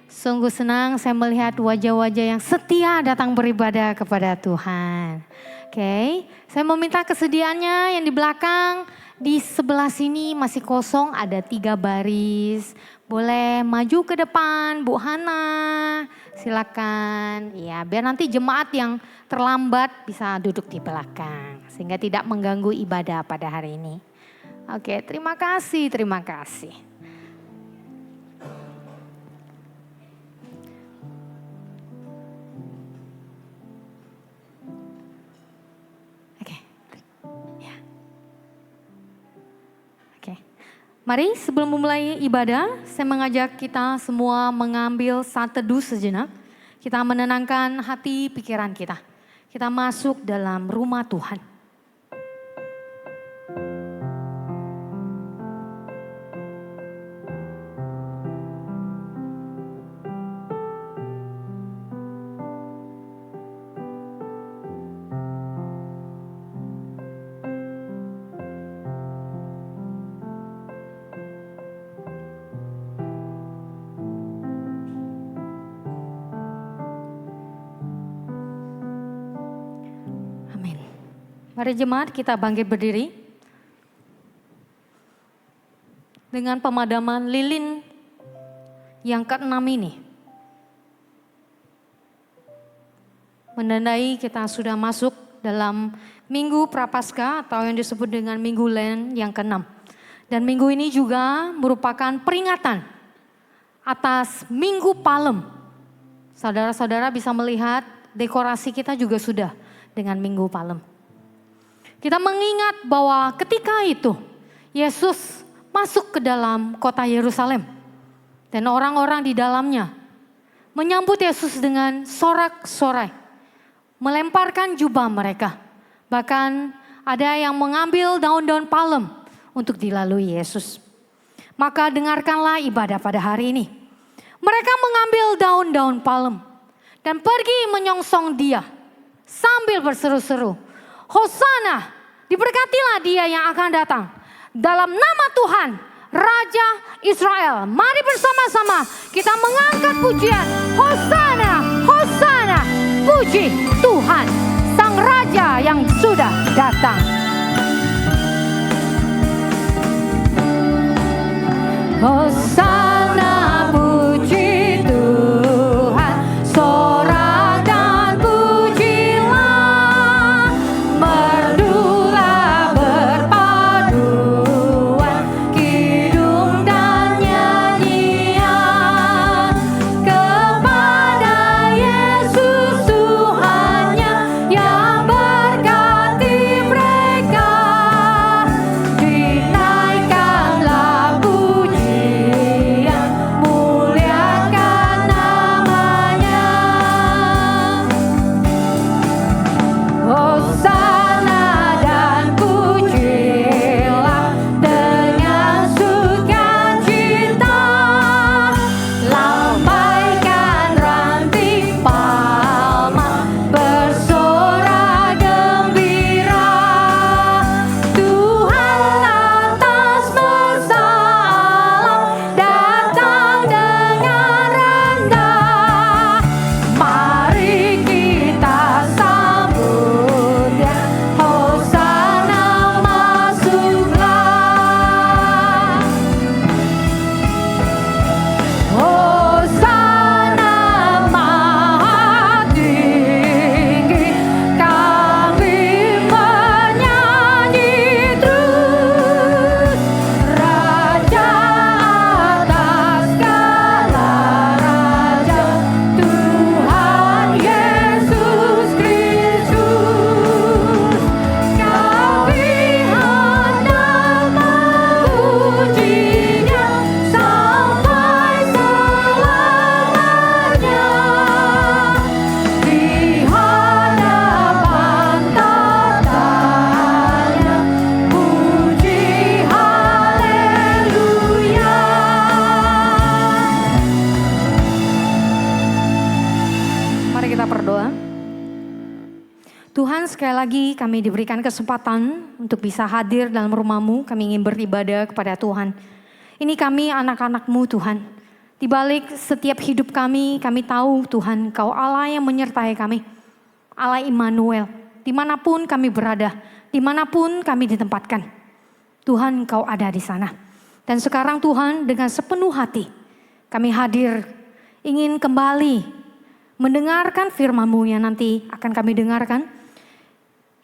Sungguh senang saya melihat wajah-wajah yang setia datang beribadah kepada Tuhan. Oke, saya meminta kesediaannya yang di belakang, di sebelah sini masih kosong, ada 3 baris. Boleh maju ke depan, Bu Hana, silakan. Ya, biar nanti jemaat yang terlambat bisa duduk di belakang, sehingga tidak mengganggu ibadah pada hari ini. Oke, terima kasih, terima kasih. Mari sebelum memulai ibadah, saya mengajak kita semua mengambil saat teduh sejenak. Kita menenangkan hati pikiran kita. Kita masuk dalam rumah Tuhan. Mari jemaat kita bangkit berdiri. Dengan pemadaman lilin yang ke-6 ini. Menandai kita sudah masuk dalam Minggu Prapaskah atau yang disebut dengan Minggu Lent yang ke-6. Dan minggu ini juga merupakan peringatan atas Minggu Palem. Saudara-saudara bisa melihat dekorasi kita juga sudah dengan Minggu Palem. Kita mengingat bahwa ketika itu Yesus masuk ke dalam kota Yerusalem. Dan orang-orang di dalamnya menyambut Yesus dengan sorak-sorai. Melemparkan jubah mereka. Bahkan ada yang mengambil daun-daun palem untuk dilalui Yesus. Maka dengarkanlah ibadah pada hari ini. Mereka mengambil daun-daun palem dan pergi menyongsong dia sambil berseru-seru. Hosana, diberkatilah dia yang akan datang dalam nama Tuhan, Raja Israel. Mari bersama-sama kita mengangkat pujian. Hosana, Hosana, puji Tuhan, Sang Raja yang sudah datang. Hosana, puji Tuhan, sorak dan pujilah, merdulah berpaduan, kidung dan nyanyian kepada Yesus Tuhannya yang berkati mereka. Dinaikkanlah pujian, muliakan namanya. Hosana dan pujilah dengan sukacita, lambaikan ranting palma, bersorak gembira. Tuhan atas bersalam, datang dengan rendah. Mari kita sambut dia, Hosana masuklah. Hosana maha tinggi, kami menyanyi terus. Raja atas segala raja, Tuhan Yesus Kristus. Kami hendak memujinya sampai selamanya. Di hadapan tatanya, puji haleluya. Mari kita berdoa. Tuhan, sekali lagi kami diberikan kesempatan untuk bisa hadir dalam rumah-Mu. Kami ingin beribadah kepada Tuhan. Ini kami anak-anak-Mu Tuhan. Di balik setiap hidup kami tahu Tuhan Engkau Allah yang menyertai kami. Allah Immanuel, dimanapun kami berada, dimanapun kami ditempatkan. Tuhan Engkau ada di sana. Dan sekarang Tuhan dengan sepenuh hati kami hadir ingin kembali mendengarkan firman-Mu yang nanti akan kami dengarkan.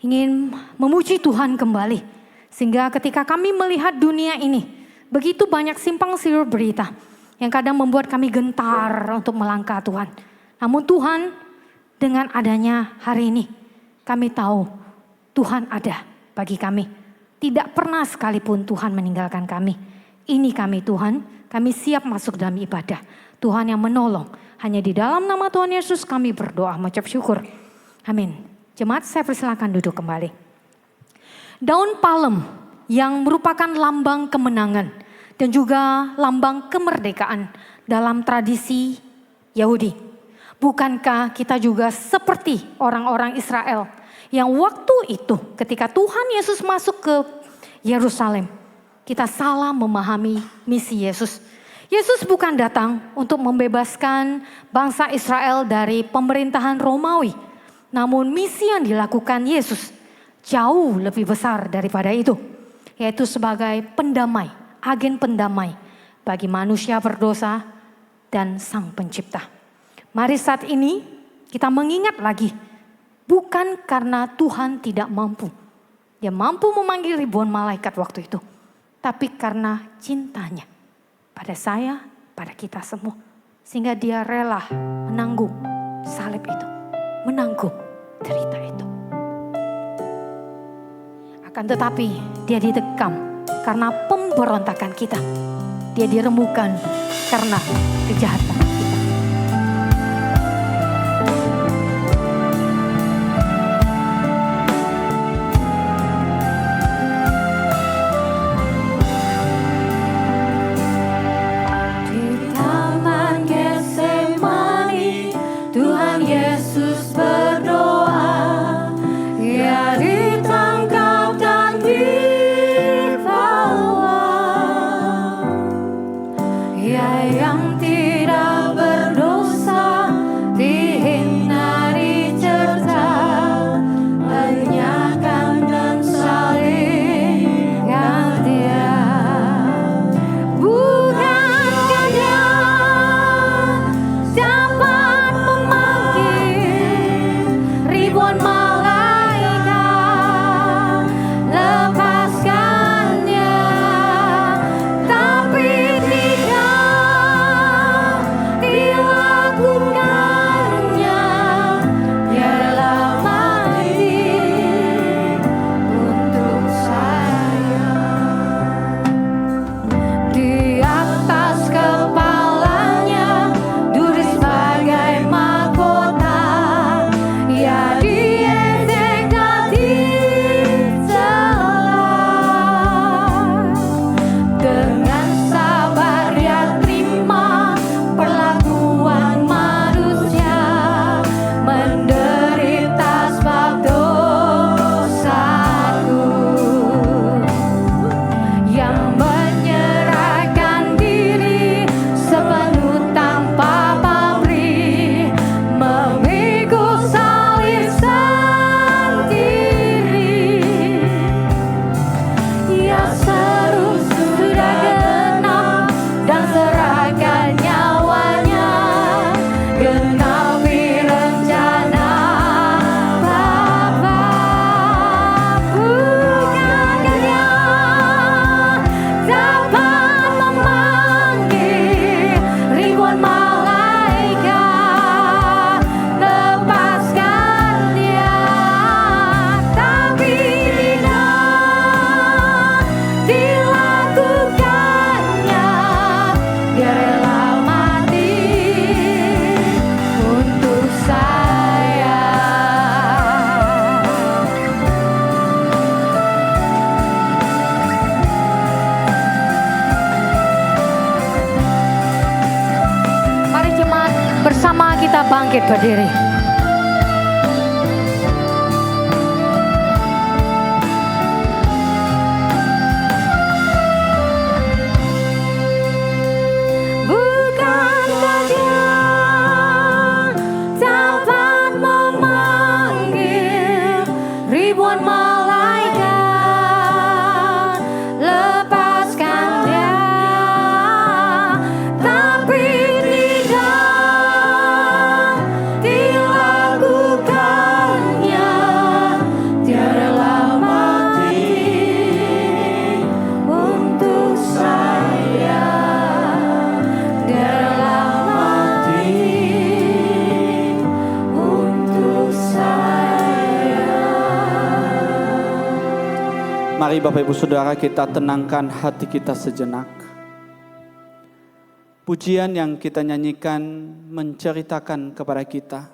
Ingin memuji Tuhan kembali. Sehingga ketika kami melihat dunia ini, begitu banyak simpang siur berita yang kadang membuat kami gentar untuk melangkah Tuhan. Namun Tuhan, dengan adanya hari ini, kami tahu Tuhan ada bagi kami. Tidak pernah sekalipun Tuhan meninggalkan kami. Ini kami Tuhan, kami siap masuk dalam ibadah. Tuhan yang menolong. Hanya di dalam nama Tuhan Yesus kami berdoa mengucap syukur. Amin. Jemaat, saya persilakan duduk kembali. Daun palem yang merupakan lambang kemenangan dan juga lambang kemerdekaan dalam tradisi Yahudi. Bukankah kita juga seperti orang-orang Israel yang waktu itu ketika Tuhan Yesus masuk ke Yerusalem, kita salah memahami misi Yesus. Yesus bukan datang untuk membebaskan bangsa Israel dari pemerintahan Romawi. Namun misi yang dilakukan Yesus jauh lebih besar daripada itu. Yaitu sebagai pendamai, agen pendamai bagi manusia berdosa dan Sang Pencipta. Mari saat ini kita mengingat lagi. Bukan karena Tuhan tidak mampu. Dia mampu memanggil ribuan malaikat waktu itu. Tapi karena cintanya pada saya, pada kita semua. Sehingga dia rela menanggung salib itu. Menanggung derita itu. Akan tetapi dia ditekam karena pemberontakan kita. Dia diremukkan karena kejahatan kita. Bangkit berdiri. Bukan Mari Bapak Ibu Saudara kita tenangkan hati kita sejenak. Pujian yang kita nyanyikan menceritakan kepada kita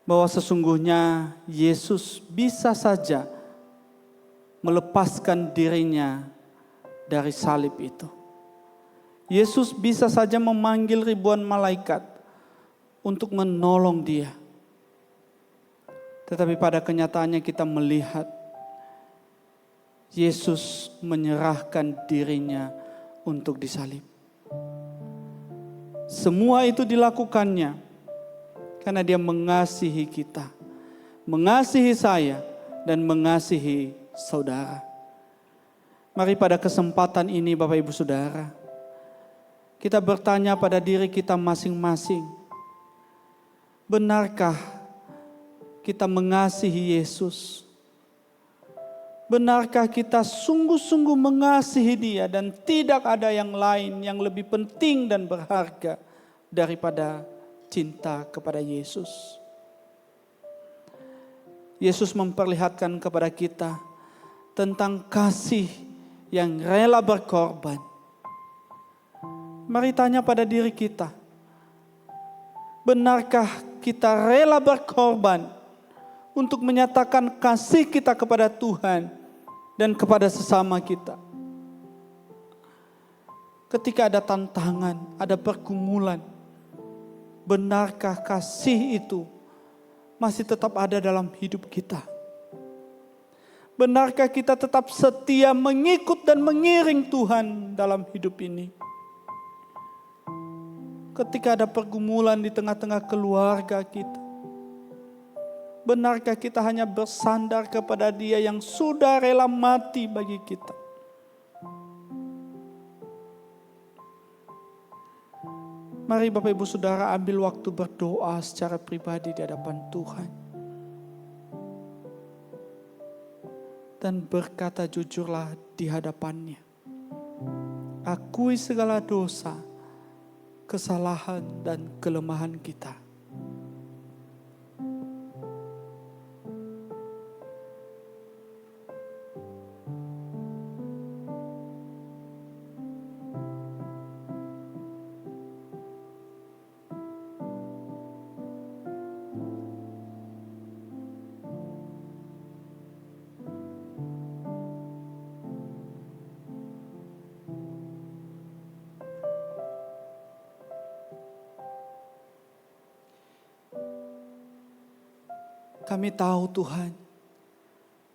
bahwa sesungguhnya Yesus bisa saja melepaskan dirinya dari salib itu. Yesus bisa saja memanggil ribuan malaikat untuk menolong dia. Tetapi pada kenyataannya kita melihat Yesus menyerahkan dirinya untuk disalib. Semua itu dilakukannya karena dia mengasihi kita, mengasihi saya, dan mengasihi saudara. Mari pada kesempatan ini Bapak Ibu Saudara, kita bertanya pada diri kita masing-masing, benarkah kita mengasihi Yesus? Benarkah kita sungguh-sungguh mengasihi Dia dan tidak ada yang lain yang lebih penting dan berharga daripada cinta kepada Yesus? Yesus memperlihatkan kepada kita tentang kasih yang rela berkorban. Mari tanya pada diri kita, benarkah kita rela berkorban untuk menyatakan kasih kita kepada Tuhan dan kepada sesama kita? Ketika ada tantangan, ada pergumulan, benarkah kasih itu masih tetap ada dalam hidup kita? Benarkah kita tetap setia mengikut dan mengiring Tuhan dalam hidup ini? Ketika ada pergumulan di tengah-tengah keluarga kita, benarkah kita hanya bersandar kepada Dia yang sudah rela mati bagi kita? Mari Bapak Ibu Saudara ambil waktu berdoa secara pribadi di hadapan Tuhan. Dan berkata jujurlah di hadapannya. Akui segala dosa, kesalahan dan kelemahan kita. Kami tahu Tuhan,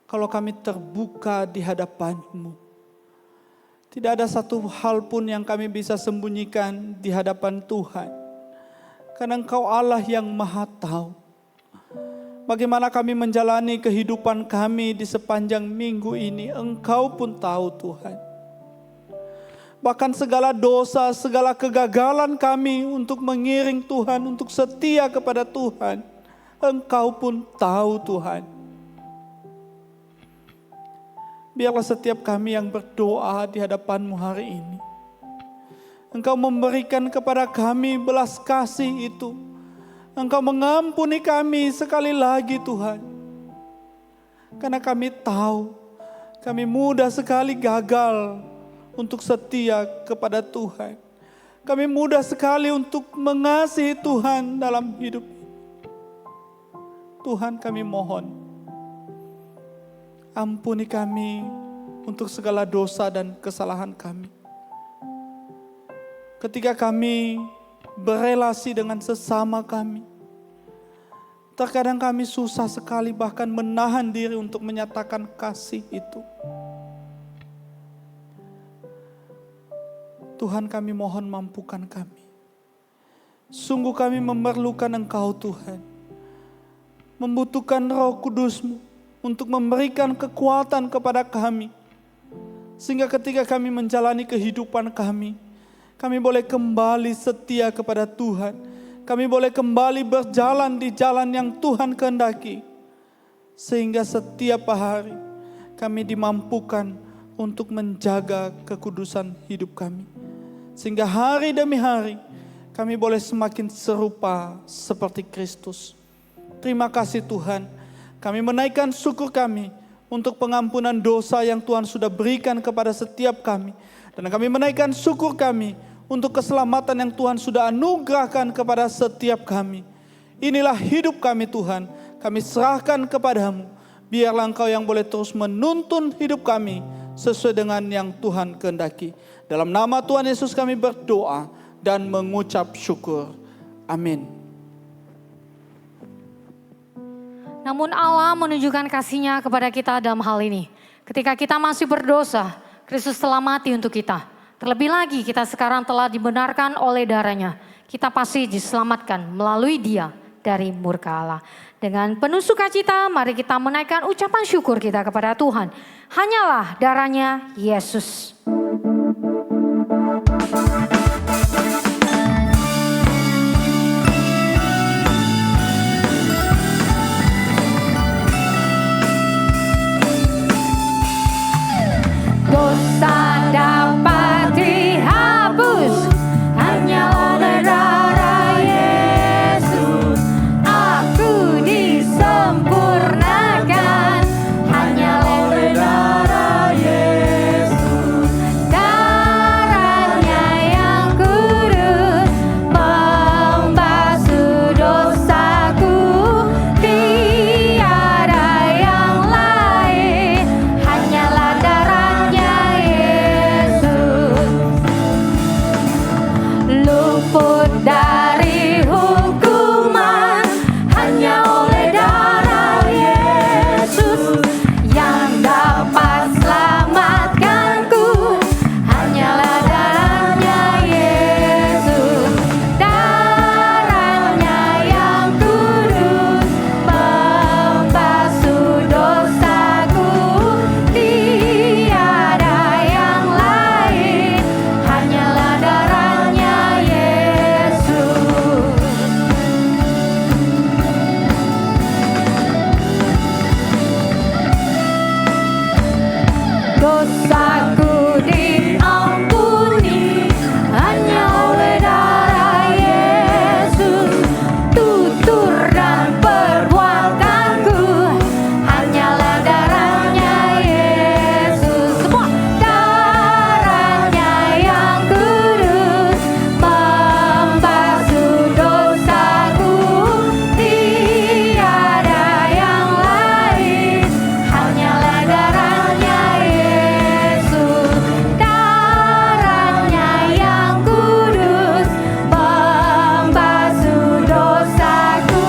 kalau kami terbuka di hadapan-Mu, tidak ada satu hal pun yang kami bisa sembunyikan di hadapan Tuhan. Karena Engkau Allah yang Maha Tahu. Bagaimana kami menjalani kehidupan kami di sepanjang minggu ini, Engkau pun tahu Tuhan. Bahkan segala dosa, segala kegagalan kami untuk mengiring Tuhan, untuk setia kepada Tuhan, Engkau pun tahu Tuhan. Biarlah setiap kami yang berdoa di hadapan-Mu hari ini, Engkau memberikan kepada kami belas kasih itu. Engkau mengampuni kami sekali lagi Tuhan. Karena kami tahu, kami mudah sekali gagal untuk setia kepada Tuhan. Kami mudah sekali untuk mengasihi Tuhan dalam hidup ini. Tuhan, kami mohon, ampuni kami untuk segala dosa dan kesalahan kami. Ketika kami berelasi dengan sesama kami, terkadang kami susah sekali bahkan menahan diri untuk menyatakan kasih itu. Tuhan, kami mohon mampukan kami. Sungguh kami memerlukan Engkau Tuhan. Membutuhkan Roh Kudus-Mu untuk memberikan kekuatan kepada kami. Sehingga ketika kami menjalani kehidupan kami boleh kembali setia kepada Tuhan. Kami boleh kembali berjalan di jalan yang Tuhan kehendaki. Sehingga setiap hari kami dimampukan untuk menjaga kekudusan hidup kami. Sehingga hari demi hari kami boleh semakin serupa seperti Kristus. Terima kasih Tuhan, kami menaikkan syukur kami untuk pengampunan dosa yang Tuhan sudah berikan kepada setiap kami. Dan kami menaikkan syukur kami untuk keselamatan yang Tuhan sudah anugerahkan kepada setiap kami. Inilah hidup kami Tuhan, kami serahkan kepadamu. Biarlah Engkau yang boleh terus menuntun hidup kami sesuai dengan yang Tuhan kehendaki. Dalam nama Tuhan Yesus kami berdoa dan mengucap syukur. Amin. Namun Allah menunjukkan kasih-Nya kepada kita dalam hal ini. Ketika kita masih berdosa, Kristus telah mati untuk kita. Terlebih lagi kita sekarang telah dibenarkan oleh darah-Nya. Kita pasti diselamatkan melalui Dia dari murka Allah. Dengan penuh sukacita, mari kita menaikkan ucapan syukur kita kepada Tuhan. Hanyalah darah-Nya Yesus. Dosa dapat dihapus hanya oleh darah Yesus. Aku disempurnakan hanya oleh darah Yesus. Darahnya yang kudus membasuh dosaku. Tiada yang lain, hanyalah darahnya luput dari hukuman hanya oleh darah Yesus. Yang dapat selamatkanku hanyalah darahnya Yesus. Darahnya yang kudus membasuh dosaku. Tiada yang lain, hanyalah darahnya dosaku diampuni hanya oleh darah Yesus. Tutur dan perbuatanku hanyalah darahnya Yesus. Semua darahnya yang kudus membasuh dosaku. Tiada yang lain, hanyalah darahnya Yesus. Darahnya yang kudus membasuh dosaku.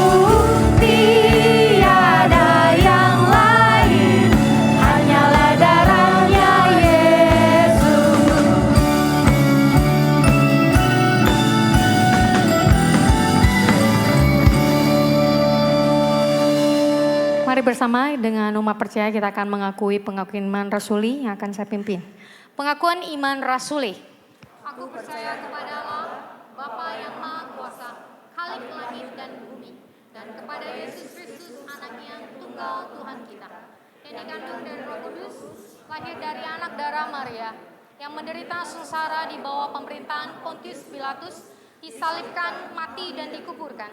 Tiada yang lain, hanyalah darahnya Yesus. Mari bersama dengan umat percaya kita akan mengakui pengakuan iman rasuli yang akan saya pimpin. Pengakuan iman rasuli. Aku percaya kepada Allah, Bapa yang Maha Kuasa, Khalik langit dan bumi, dan kepada Yesus Kristus anaknya tunggal Tuhan kita, yang dikandung dari Roh Kudus, lahir dari anak darah Maria, yang menderita sengsara di bawah pemerintahan Pontius Pilatus, disalibkan, mati dan dikuburkan,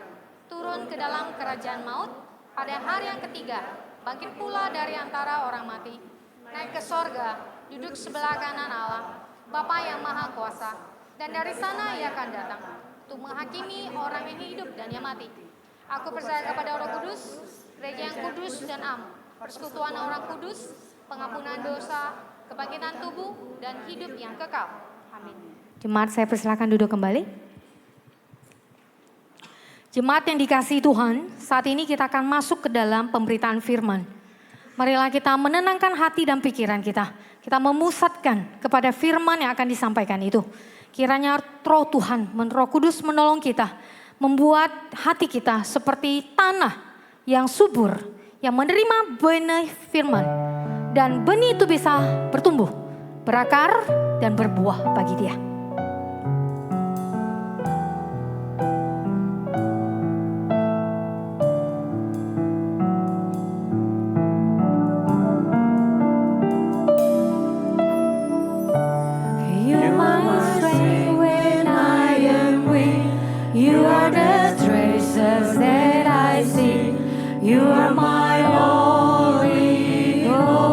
turun ke dalam kerajaan maut, pada hari yang ketiga, bangkit pula dari antara orang mati, naik ke sorga, duduk sebelah kanan Allah, Bapa yang Maha Kuasa, dan dari sana Ia akan datang untuk menghakimi orang yang hidup dan yang mati. Aku percaya kepada Roh Kudus, gereja yang kudus dan am, persekutuan orang kudus, pengampunan dosa, kebangkitan tubuh, dan hidup yang kekal. Amin. Jemaat, saya persilakan duduk kembali. Jemaat yang dikasihi Tuhan, saat ini kita akan masuk ke dalam pemberitaan firman. Marilah kita menenangkan hati dan pikiran kita. Kita memusatkan kepada firman yang akan disampaikan itu. Kiranya Roh Tuhan, Roh Kudus menolong kita. Membuat hati kita seperti tanah yang subur. Yang menerima benih firman. Dan benih itu bisa bertumbuh, berakar, dan berbuah bagi Dia. You are my only hope.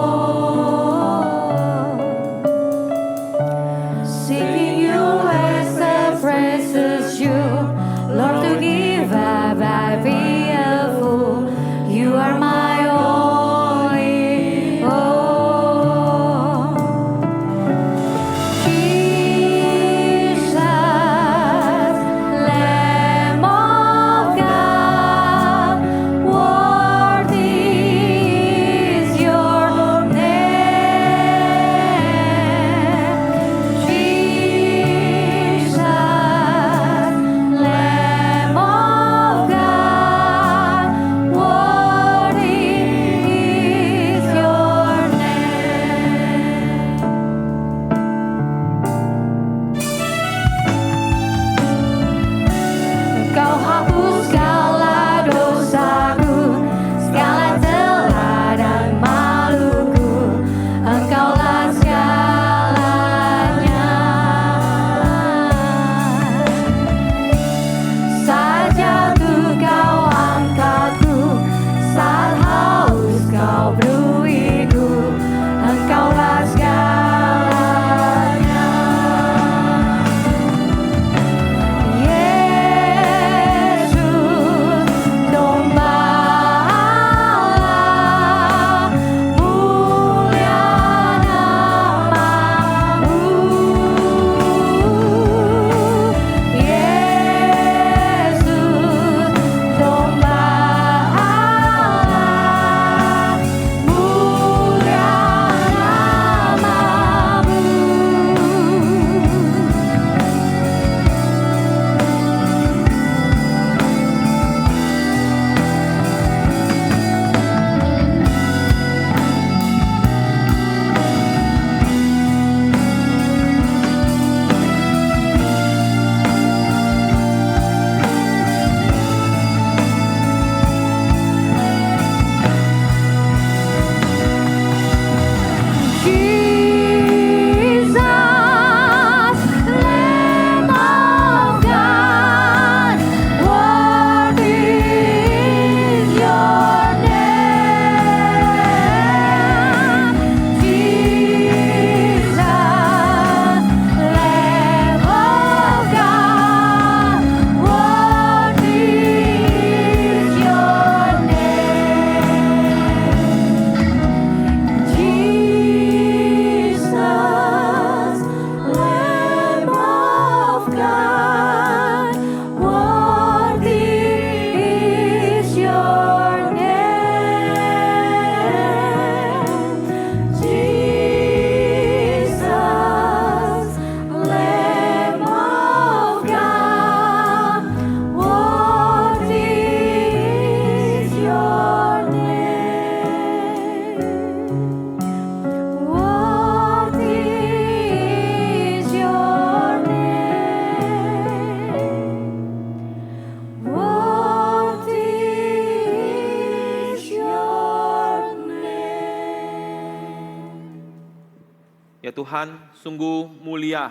Ya Tuhan, sungguh mulia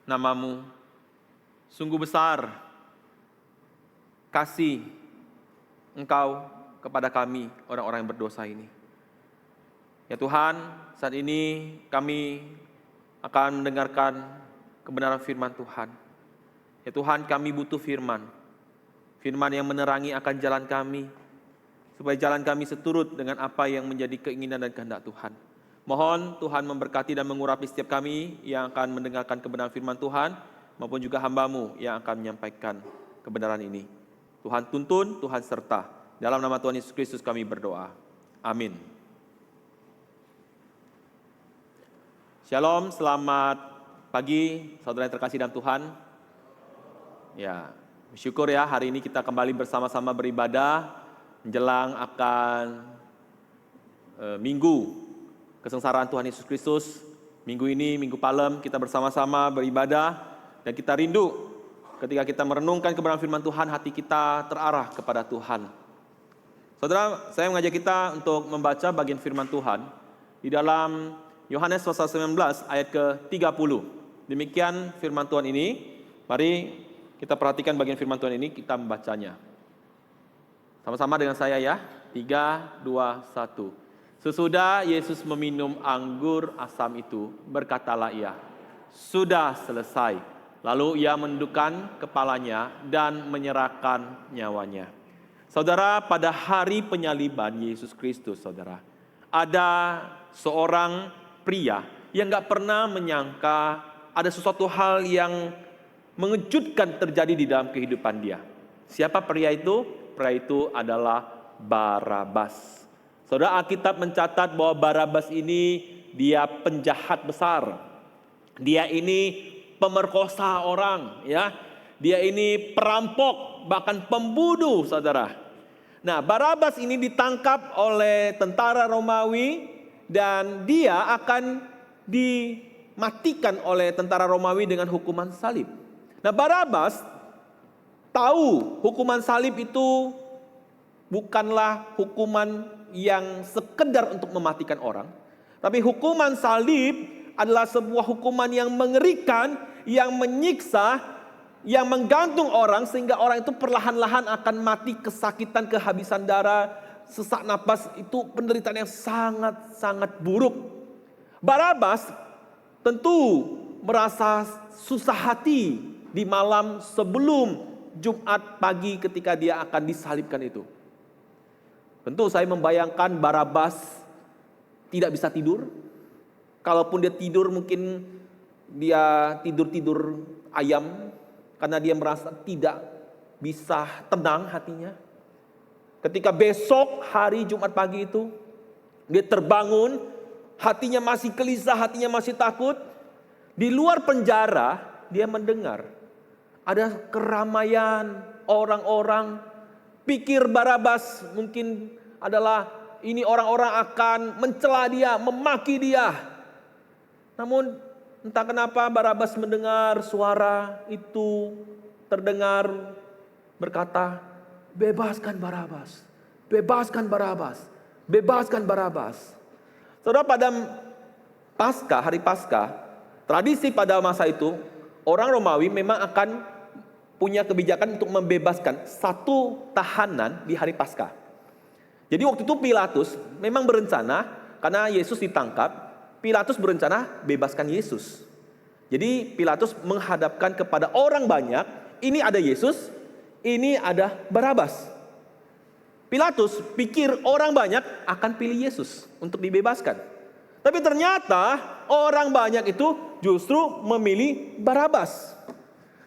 nama-Mu, sungguh besar kasih Engkau kepada kami, orang-orang yang berdosa ini. Ya Tuhan, saat ini kami akan mendengarkan kebenaran firman Tuhan. Ya Tuhan, kami butuh firman. Firman yang menerangi akan jalan kami, supaya jalan kami seturut dengan apa yang menjadi keinginan dan kehendak Tuhan. Mohon Tuhan memberkati dan mengurapi setiap kami yang akan mendengarkan kebenaran firman Tuhan, maupun juga hamba-Mu yang akan menyampaikan kebenaran ini. Tuhan tuntun, Tuhan serta. Dalam nama Tuhan Yesus Kristus kami berdoa. Amin. Shalom, selamat pagi saudara yang terkasih dalam Tuhan. Ya, bersyukur ya hari ini kita kembali bersama-sama beribadah menjelang akan minggu kesengsaraan Tuhan Yesus Kristus. Minggu ini, Minggu Palem, kita bersama-sama beribadah dan kita rindu ketika kita merenungkan kebenaran firman Tuhan, hati kita terarah kepada Tuhan. Saudara, saya mengajak kita untuk membaca bagian firman Tuhan di dalam Yohanes pasal 19 ayat ke-30. Demikian firman Tuhan ini. Mari kita perhatikan bagian firman Tuhan ini, kita membacanya. Sama-sama dengan saya ya. 3, 2, 1. Sesudah Yesus meminum anggur asam itu, berkatalah ia, "Sudah selesai." Lalu ia menundukkan kepalanya dan menyerahkan nyawanya. Saudara, pada hari penyaliban Yesus Kristus, saudara, ada seorang pria yang gak pernah menyangka ada sesuatu hal yang mengejutkan terjadi di dalam kehidupan dia. Siapa pria itu? Pria itu adalah Barabas. Saudara, Alkitab mencatat bahwa Barabas ini dia penjahat besar. Dia ini pemerkosa orang, ya. Dia ini perampok, bahkan pembunuh, saudara. Nah, Barabas ini ditangkap oleh tentara Romawi dan dia akan dimatikan oleh tentara Romawi dengan hukuman salib. Nah, Barabas tahu hukuman salib itu bukanlah hukuman yang sekedar untuk mematikan orang, tapi hukuman salib adalah sebuah hukuman yang mengerikan, yang menyiksa, yang menggantung orang sehingga orang itu perlahan-lahan akan mati kesakitan, kehabisan darah, sesak napas. Itu penderitaan yang sangat-sangat buruk. Barabas tentu merasa susah hati di malam sebelum Jumat pagi ketika dia akan disalibkan itu. Tentu saya membayangkan Barabas tidak bisa tidur. Kalaupun dia tidur, mungkin dia tidur ayam karena dia merasa tidak bisa tenang hatinya. Ketika besok hari Jumat pagi itu dia terbangun, hatinya masih gelisah, hatinya masih takut. Di luar penjara dia mendengar ada keramaian orang-orang. Pikir Barabas mungkin adalah ini orang-orang akan mencela dia, memaki dia. Namun entah kenapa Barabas mendengar suara itu terdengar berkata, "Bebaskan Barabas, bebaskan Barabas, bebaskan Barabas." Saudara, pada Paskah, hari Paskah, tradisi pada masa itu, orang Romawi memang akan punya kebijakan untuk membebaskan satu tahanan di hari Paskah. Jadi waktu itu Pilatus memang berencana, karena Yesus ditangkap, Pilatus berencana bebaskan Yesus. Jadi Pilatus menghadapkan kepada orang banyak, ini ada Yesus, ini ada Barabas. Pilatus pikir orang banyak akan pilih Yesus untuk dibebaskan. Tapi ternyata orang banyak itu justru memilih Barabas.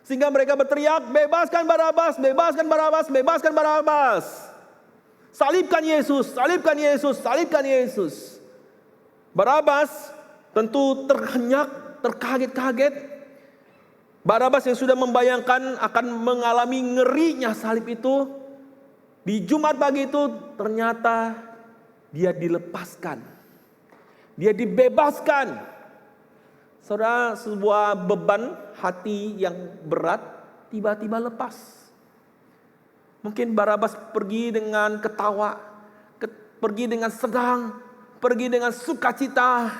Sehingga mereka berteriak, "Bebaskan Barabas, bebaskan Barabas, bebaskan Barabas. Salibkan Yesus, salibkan Yesus, salibkan Yesus." Barabas tentu terhenyak, terkaget-kaget. Barabas yang sudah membayangkan akan mengalami ngerinya salib itu, di Jumat pagi itu ternyata dia dilepaskan. Dia dibebaskan. Saudara, sebuah beban hati yang berat tiba-tiba lepas. Mungkin Barabas pergi dengan ketawa, pergi dengan senang, pergi dengan sukacita.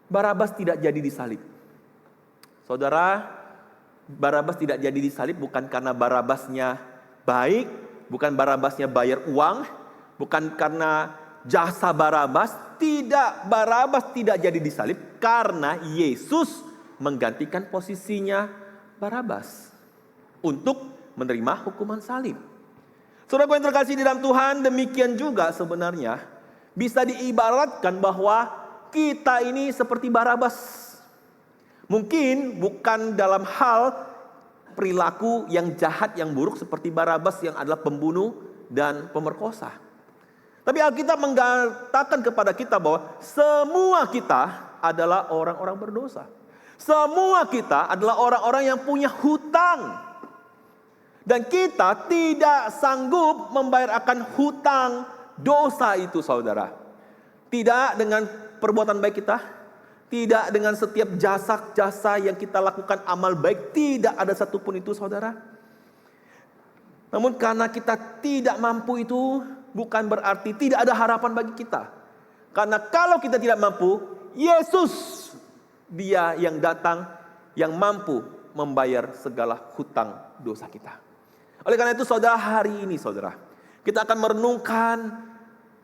Barabas tidak jadi disalib. Saudara, Barabas tidak jadi disalib bukan karena Barabasnya baik, bukan Barabasnya bayar uang, bukan karena jasa Barabas. Tidak, Barabas tidak jadi disalib karena Yesus menggantikan posisinya Barabas untuk menerima hukuman salib. Saudara yang terkasih di dalam Tuhan, demikian juga sebenarnya bisa diibaratkan bahwa kita ini seperti Barabas. Mungkin bukan dalam hal perilaku yang jahat, yang buruk seperti Barabas yang adalah pembunuh dan pemerkosa. Tapi Alkitab mengatakan kepada kita bahwa semua kita adalah orang-orang berdosa. Semua kita adalah orang-orang yang punya hutang. Dan kita tidak sanggup membayar akan hutang dosa itu, saudara. Tidak dengan perbuatan baik kita, tidak dengan setiap jasa-jasa yang kita lakukan amal baik, tidak ada satupun itu, saudara. Namun karena kita tidak mampu itu, bukan berarti tidak ada harapan bagi kita. Karena kalau kita tidak mampu, Yesus Dia yang datang, yang mampu membayar segala hutang dosa kita. Oleh karena itu saudara, hari ini saudara, kita akan merenungkan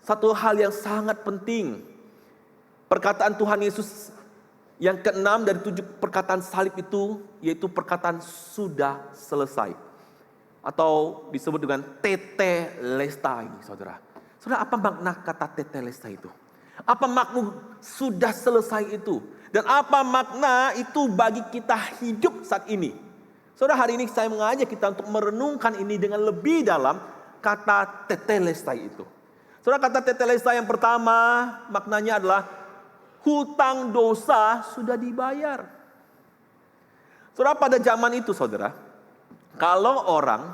satu hal yang sangat penting. Perkataan Tuhan Yesus yang ke-6 dari 7 perkataan salib itu, yaitu perkataan sudah selesai. Atau disebut dengan tetelestai, saudara. Saudara, apa makna kata tetelestai itu? Apa makna sudah selesai itu? Dan apa makna itu bagi kita hidup saat ini? Saudara, hari ini saya mengajak kita untuk merenungkan ini dengan lebih dalam kata tetelestai itu. Saudara, kata tetelestai yang pertama maknanya adalah hutang dosa sudah dibayar. Saudara, pada zaman itu saudara, kalau orang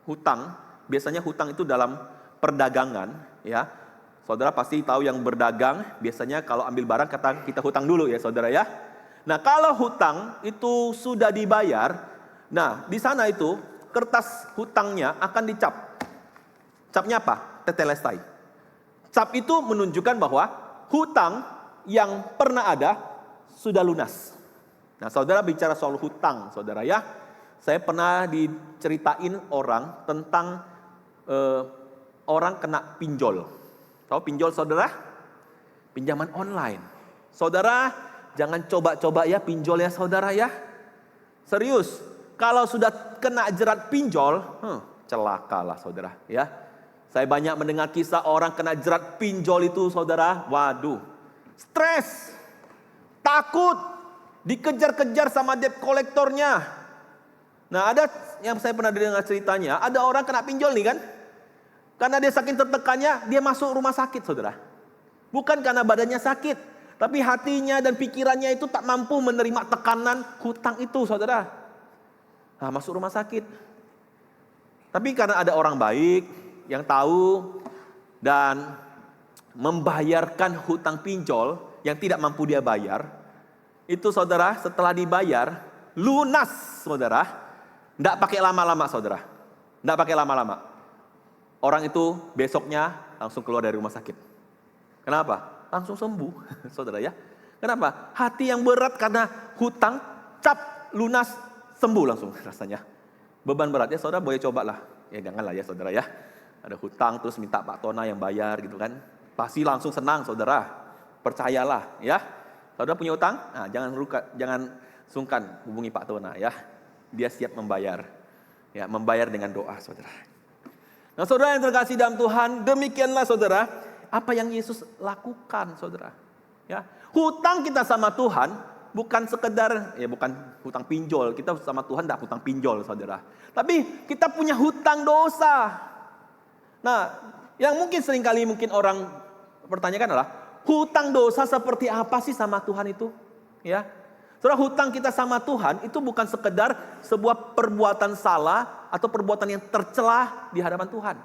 hutang, biasanya hutang itu dalam perdagangan, ya. Saudara pasti tahu yang berdagang, biasanya kalau ambil barang kata kita hutang dulu ya saudara ya. Nah, kalau hutang itu sudah dibayar, nah di sana itu kertas hutangnya akan dicap. Capnya apa? Tetelestai. Cap itu menunjukkan bahwa hutang yang pernah ada sudah lunas. Nah, saudara bicara soal hutang, saudara ya. Saya pernah diceritain orang tentang orang kena pinjol. Tahu pinjol saudara? Pinjaman online. Saudara, jangan coba-coba ya pinjol ya saudara ya. Serius, kalau sudah kena jerat pinjol, celakalah saudara ya. Saya banyak mendengar kisah orang kena jerat pinjol itu saudara. Waduh, stres, takut, dikejar-kejar sama debt kolektornya. Nah, ada yang saya pernah dengar ceritanya, ada orang kena pinjol nih kan. Karena dia saking tertekannya, dia masuk rumah sakit saudara. Bukan karena badannya sakit, tapi hatinya dan pikirannya itu tak mampu menerima tekanan hutang itu saudara. Nah, masuk rumah sakit. Tapi karena ada orang baik yang tahu dan membayarkan hutang pinjol yang tidak mampu dia bayar, itu saudara setelah dibayar, lunas saudara. Tidak pakai lama-lama saudara. Tidak pakai lama-lama. Orang itu besoknya langsung keluar dari rumah sakit. Kenapa? Langsung sembuh, saudara ya. Kenapa? Hati yang berat karena hutang, cap, lunas, sembuh langsung rasanya. Beban beratnya saudara boleh cobalah. Ya janganlah ya saudara ya. Ada hutang terus minta Pak Tona yang bayar gitu kan. Pasti langsung senang saudara. Percayalah ya. Saudara punya hutang? Nah, jangan sungkan hubungi Pak Tona ya. Dia siap membayar. Ya, membayar dengan doa saudara. Nah, saudara yang terkasih dalam Tuhan, demikianlah saudara apa yang Yesus lakukan saudara. Ya, hutang kita sama Tuhan bukan sekedar bukan hutang pinjol. Kita sama Tuhan tidak hutang pinjol saudara. Tapi kita punya hutang dosa. Nah, yang mungkin seringkali orang pertanyakan adalah hutang dosa seperti apa sih sama Tuhan itu? Ya. Saudara, hutang kita sama Tuhan itu bukan sekedar sebuah perbuatan salah atau perbuatan yang tercela di hadapan Tuhan.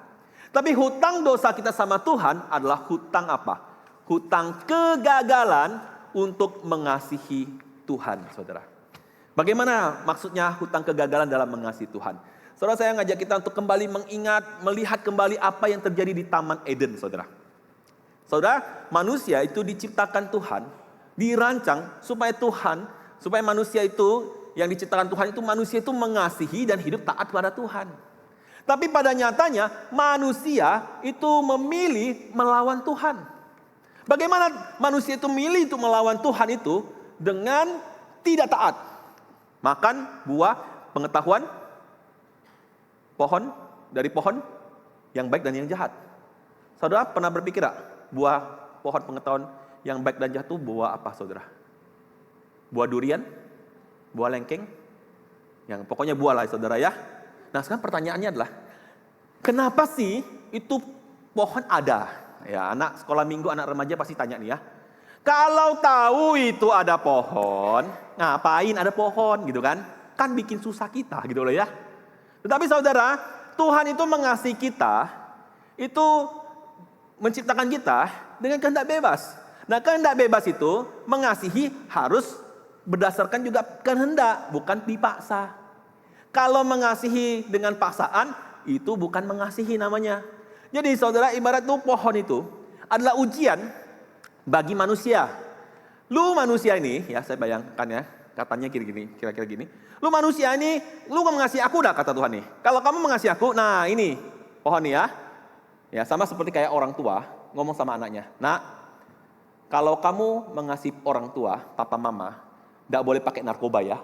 Tapi hutang dosa kita sama Tuhan adalah hutang apa? Hutang kegagalan untuk mengasihi Tuhan, saudara. Bagaimana maksudnya hutang kegagalan dalam mengasihi Tuhan? Saudara, saya ngajak kita untuk kembali melihat kembali apa yang terjadi di Taman Eden, saudara. Saudara, manusia itu diciptakan Tuhan dirancang supaya supaya manusia itu yang diciptakan Tuhan itu manusia itu mengasihi dan hidup taat kepada Tuhan. Tapi pada nyatanya manusia itu memilih melawan Tuhan. Bagaimana manusia itu memilih untuk melawan Tuhan itu dengan tidak taat. Makan buah pengetahuan dari pohon yang baik dan yang jahat. Saudara pernah berpikir tak buah pohon pengetahuan yang baik dan jahat itu buah apa, saudara? Buah durian? Buah lengkeng? Yang pokoknya buah lah, saudara ya. Nah sekarang pertanyaannya adalah, kenapa sih itu pohon ada? Ya, anak sekolah minggu, anak remaja pasti tanya nih ya. Kalau tahu itu ada pohon, ngapain ada pohon gitu kan? Kan bikin susah kita gitu loh ya. Tetapi saudara, Tuhan itu mengasihi kita, itu menciptakan kita dengan kehendak bebas. Nah kehendak bebas itu mengasihi harus berdasarkan juga kehendak, bukan dipaksa. Kalau mengasihi dengan paksaan, itu bukan mengasihi namanya. Jadi saudara, ibarat tuh pohon itu adalah ujian bagi manusia. Lu manusia ini, ya saya bayangkan ya, katanya kira-kira gini. Lu manusia ini, lu mengasihi aku dah kata Tuhan nih. Kalau kamu mengasihi aku, nah ini pohon nih ya. Ya sama seperti kayak orang tua ngomong sama anaknya. Nah, kalau kamu mengasihi orang tua, papa mama, tidak boleh pakai narkoba ya.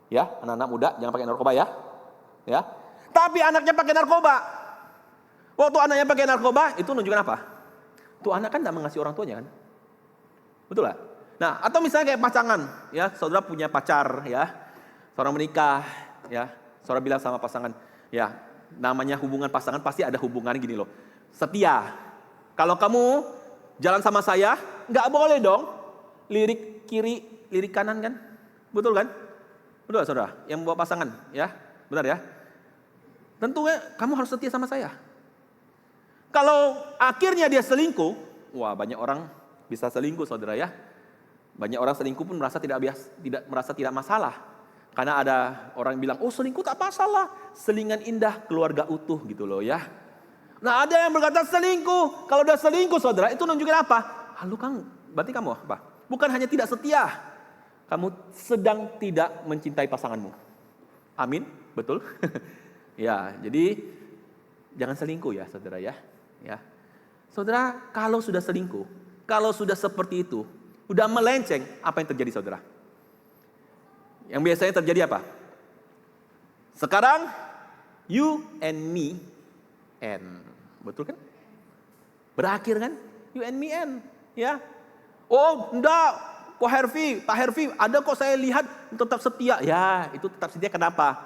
Ya, anak-anak muda jangan pakai narkoba ya. Ya. Tapi anaknya pakai narkoba. Waktu anaknya pakai narkoba, itu menunjukkan apa? Tuh anak kan tidak mengasihi orang tuanya kan? Betul lah. Nah, atau misalnya kayak pasangan, ya, saudara punya pacar, ya, seorang menikah, ya, saudara bilang sama pasangan, ya, namanya hubungan pasangan pasti ada hubungan gini loh, setia. Kalau kamu jalan sama saya, nggak boleh dong lirik kiri, lirik kanan kan? Betul kan? Betul saudara, yang bawa pasangan, ya, benar ya. Tentunya kamu harus setia sama saya. Kalau akhirnya dia selingkuh, wah banyak orang bisa selingkuh saudara ya. Banyak orang selingkuh pun merasa tidak masalah. Karena ada orang yang bilang, oh selingkuh tak masalah, selingan indah keluarga utuh gitu loh ya. Nah ada yang berkata selingkuh, kalau udah selingkuh saudara itu nunjukin apa? Lalu kan berarti kamu apa? Bukan hanya tidak setia, kamu sedang tidak mencintai pasanganmu. Amin, betul? Ya, jadi jangan selingkuh ya saudara ya. Ya, saudara kalau sudah selingkuh, kalau sudah seperti itu, udah melenceng, apa yang terjadi saudara? Yang biasanya terjadi apa? Sekarang you and me and betul kan? Berakhir kan? You and me and ya. Oh enggak, Pak Hervi, ada kok saya lihat tetap setia. Ya, itu tetap setia kenapa?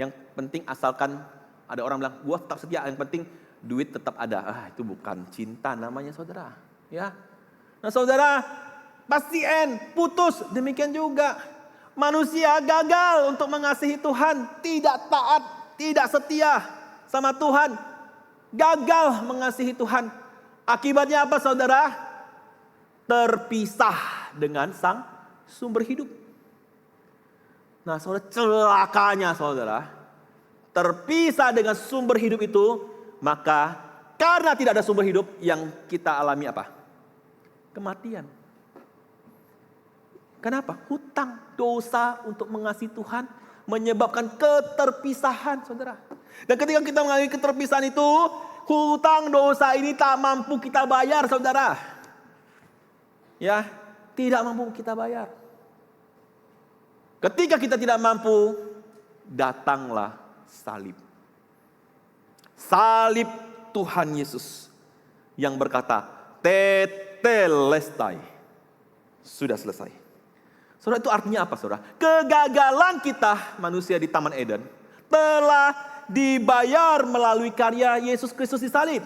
Yang penting asalkan ada orang bilang, gua tetap setia, yang penting duit tetap ada. Ah, itu bukan cinta namanya saudara. Ya. Nah saudara, pasti putus. Demikian juga manusia gagal untuk mengasihi Tuhan, tidak taat, tidak setia sama Tuhan, gagal mengasihi Tuhan. Akibatnya apa saudara? Terpisah dengan sang sumber hidup. Nah saudara, celakanya saudara, terpisah dengan sumber hidup itu, maka karena tidak ada sumber hidup, yang kita alami apa? Kematian. Kenapa? Hutang, dosa untuk mengasihi Tuhan menyebabkan keterpisahan, saudara. Dan ketika kita mengalami keterpisahan itu, hutang dosa ini tak mampu kita bayar, saudara. Ya, tidak mampu kita bayar. Ketika kita tidak mampu, datanglah salib. Salib Tuhan Yesus yang berkata, tetelestai, sudah selesai. Saudara, itu artinya apa saudara? Kegagalan kita manusia di Taman Eden telah dibayar melalui karya Yesus Kristus di salib.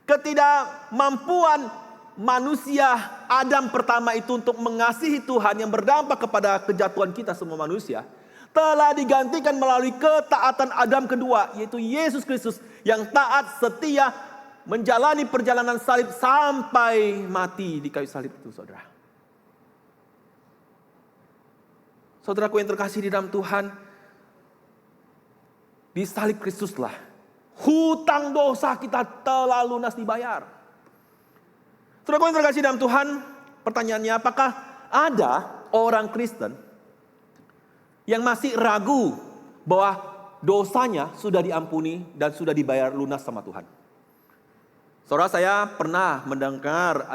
Ketidakmampuan manusia Adam pertama itu untuk mengasihi Tuhan yang berdampak kepada kejatuhan kita semua manusia, telah digantikan melalui ketaatan Adam kedua, yaitu Yesus Kristus yang taat, setia, menjalani perjalanan salib sampai mati di kayu salib itu saudara. Saudaraku yang terkasih di dalam Tuhan, di salib Kristuslah hutang dosa kita telah lunas dibayar. Saudaraku yang terkasih dalam Tuhan, pertanyaannya, apakah ada orang Kristen yang masih ragu bahwa dosanya sudah diampuni dan sudah dibayar lunas sama Tuhan? Saudara, saya pernah mendengar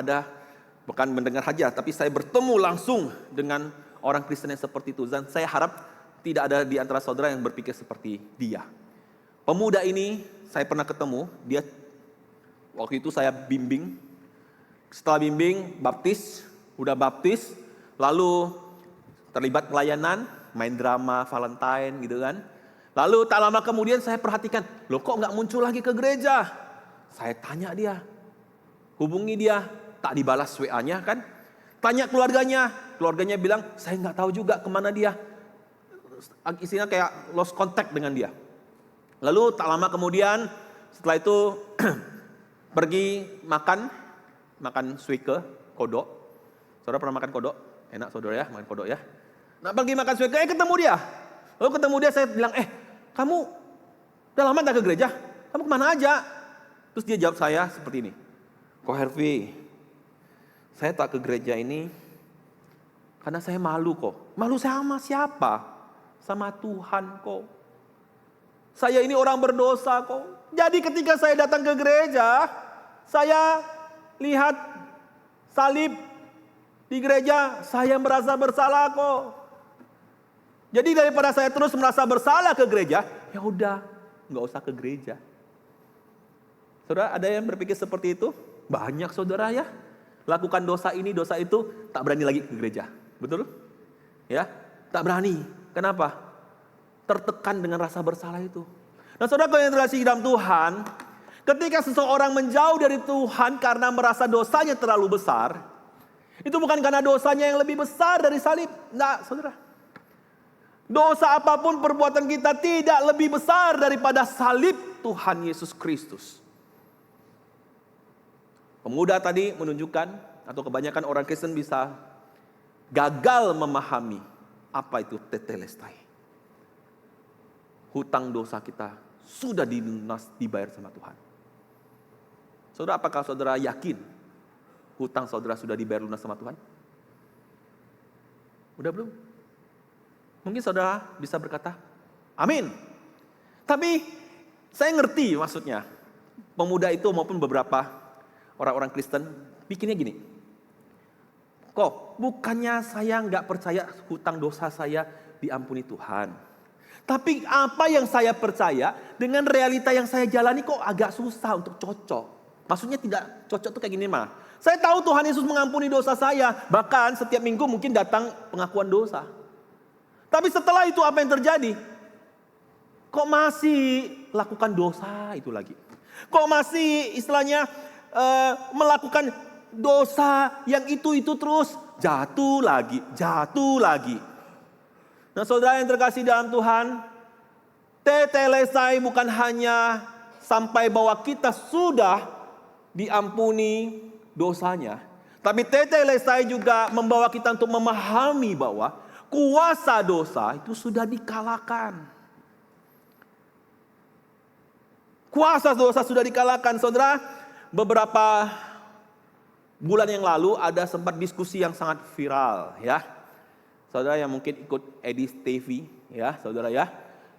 bukan mendengar saja, tapi saya bertemu langsung dengan orang Kristen yang seperti itu. Dan saya harap tidak ada di antara saudara yang berpikir seperti dia. Pemuda ini saya pernah ketemu, dia waktu itu saya bimbing. Setelah bimbing, udah baptis, lalu terlibat pelayanan, main drama Valentine gitu kan. Lalu tak lama kemudian saya perhatikan, loh kok nggak muncul lagi ke gereja? Saya tanya dia, hubungi dia, tak dibalas WA-nya kan. Tanya keluarganya bilang, saya nggak tahu juga kemana dia. Isinya kayak lost contact dengan dia. Lalu tak lama kemudian, setelah itu pergi makan suike, kodok. Saudara pernah makan kodok? Enak saudara ya, makan kodok ya. Nah pergi makan suike, ketemu dia. Lalu ketemu dia, saya bilang, kamu udah lama tak ke gereja? Kamu kemana aja? Terus dia jawab saya seperti ini. Kok Hervi, saya tak ke gereja ini karena saya malu kok. Malu sama siapa? Sama Tuhan kok. Saya ini orang berdosa kok. Jadi ketika saya datang ke gereja, saya lihat salib di gereja, saya merasa bersalah kok. Jadi daripada saya terus merasa bersalah ke gereja, ya udah, nggak usah ke gereja. Saudara, ada yang berpikir seperti itu? Banyak saudara ya. Lakukan dosa ini, dosa itu, tak berani lagi ke gereja. Betul? Ya, tak berani. Kenapa? Tertekan dengan rasa bersalah itu. Nah saudara, kalau yang terkasih dalam Tuhan, ketika seseorang menjauh dari Tuhan karena merasa dosanya terlalu besar, itu bukan karena dosanya yang lebih besar dari salib. Nah saudara, dosa apapun perbuatan kita tidak lebih besar daripada salib Tuhan Yesus Kristus. Pemuda tadi menunjukkan, atau kebanyakan orang Kristen bisa gagal memahami apa itu tetelestai. Hutang dosa kita sudah dibayar sama Tuhan. Saudara, apakah saudara yakin hutang saudara sudah dibayar lunas sama Tuhan? Udah belum? Mungkin saudara bisa berkata, amin. Tapi saya ngerti maksudnya. Pemuda itu maupun beberapa orang-orang Kristen bikinnya gini. Kok bukannya saya nggak percaya hutang dosa saya diampuni Tuhan. Tapi apa yang saya percaya dengan realita yang saya jalani kok agak susah untuk cocok. Maksudnya tidak cocok tuh kayak gini mah. Saya tahu Tuhan Yesus mengampuni dosa saya. Bahkan setiap minggu mungkin datang pengakuan dosa. Tapi setelah itu apa yang terjadi? Kok masih lakukan dosa itu lagi? Kok masih istilahnya melakukan dosa yang itu terus, jatuh lagi. Nah saudara yang terkasih dalam Tuhan, tetelestai bukan hanya sampai bahwa kita sudah diampuni dosanya, tapi tetelestai juga membawa kita untuk memahami bahwa kuasa dosa itu sudah dikalahkan. Kuasa dosa sudah dikalahkan. Saudara, beberapa bulan yang lalu ada sempat diskusi yang sangat viral ya. Saudara yang mungkin ikut Edis TV ya, saudara ya.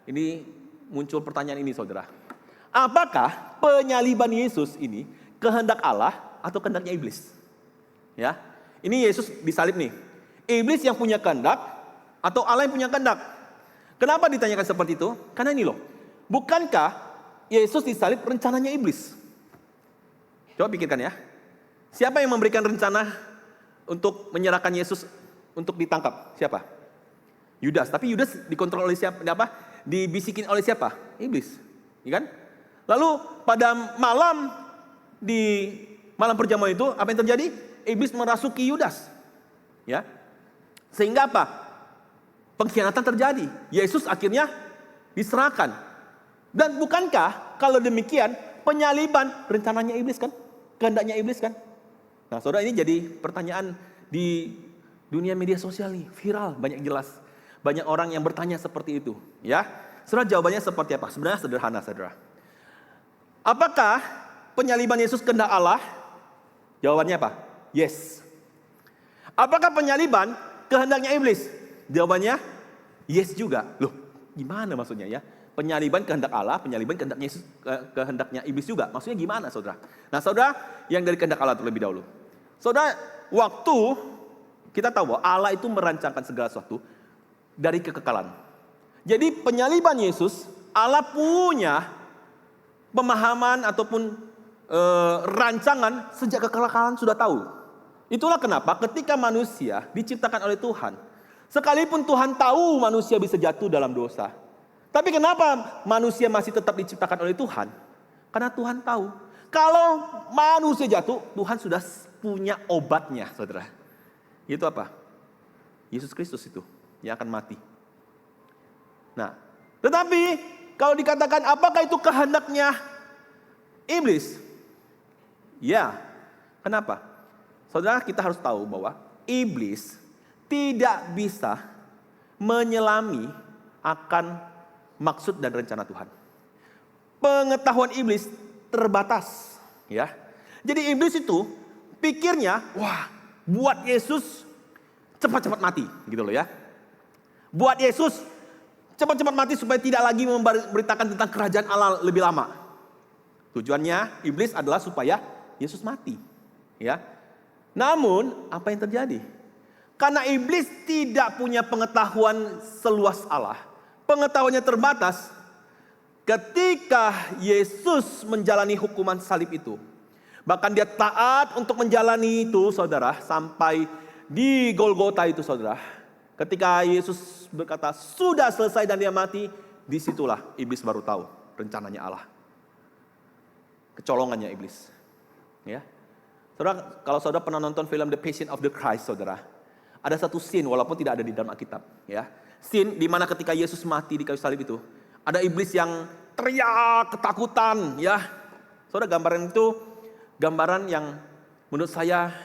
Ini muncul pertanyaan ini saudara. Apakah penyaliban Yesus ini kehendak Allah atau kehendaknya iblis? Ya. Ini Yesus disalib nih. Iblis yang punya kehendak atau Allah yang punya kehendak? Kenapa ditanyakan seperti itu? Karena ini loh. Bukankah Yesus disalib rencananya iblis? Coba pikirkan ya. Siapa yang memberikan rencana untuk menyerahkan Yesus untuk ditangkap? Siapa? Yudas. Tapi Yudas dikontrol oleh siapa? Dibisikin oleh siapa? Iblis. Ya kan? Lalu pada di malam perjamuan itu apa yang terjadi? Iblis merasuki Yudas. Ya. Sehingga apa? Pengkhianatan terjadi. Yesus akhirnya diserahkan. Dan bukankah kalau demikian penyaliban rencananya iblis kan? Kehendaknya iblis kan? Nah saudara, ini jadi pertanyaan di dunia media sosial nih. Viral, banyak jelas. Banyak orang yang bertanya seperti itu. Ya, saudara, jawabannya seperti apa? Sebenarnya sederhana saudara. Apakah penyaliban Yesus kehendak Allah? Jawabannya apa? Yes. Apakah penyaliban kehendaknya iblis? Jawabannya yes juga. Loh, gimana maksudnya ya? Penyaliban kehendak Allah, penyaliban kehendaknya iblis juga. Maksudnya gimana, saudara? Nah, saudara, yang dari kehendak Allah terlebih dahulu. Saudara, waktu kita tahu bahwa Allah itu merancangkan segala sesuatu dari kekekalan. Jadi penyaliban Yesus, Allah punya pemahaman ataupun rancangan sejak kekekalan sudah tahu. Itulah kenapa ketika manusia diciptakan oleh Tuhan, sekalipun Tuhan tahu manusia bisa jatuh dalam dosa, tapi kenapa manusia masih tetap diciptakan oleh Tuhan? Karena Tuhan tahu kalau manusia jatuh, Tuhan sudah punya obatnya, saudara. Itu apa? Yesus Kristus itu yang akan mati. Nah, tetapi kalau dikatakan apakah itu kehendaknya iblis? Ya, kenapa? Saudara, kita harus tahu bahwa iblis tidak bisa menyelami akan maksud dan rencana Tuhan. Pengetahuan iblis terbatas, ya. Jadi iblis itu pikirnya, wah, buat Yesus cepat-cepat mati, gitu loh ya. Buat Yesus cepat-cepat mati supaya tidak lagi memberitakan tentang kerajaan Allah lebih lama. Tujuannya iblis adalah supaya Yesus mati, ya. Namun, apa yang terjadi? Karena iblis tidak punya pengetahuan seluas Allah, pengetahuannya terbatas. Ketika Yesus menjalani hukuman salib itu, bahkan dia taat untuk menjalani itu, saudara, sampai di Golgota itu, saudara. Ketika Yesus berkata, sudah selesai dan dia mati, disitulah iblis baru tahu rencananya Allah. Kecolongannya iblis, ya. Saudara, kalau saudara pernah nonton film The Passion of the Christ, saudara, ada satu scene walaupun tidak ada di dalam Alkitab, ya. Scene di mana ketika Yesus mati di kayu salib itu, ada iblis yang teriak ketakutan, ya. Saudara, gambaran itu gambaran yang menurut saya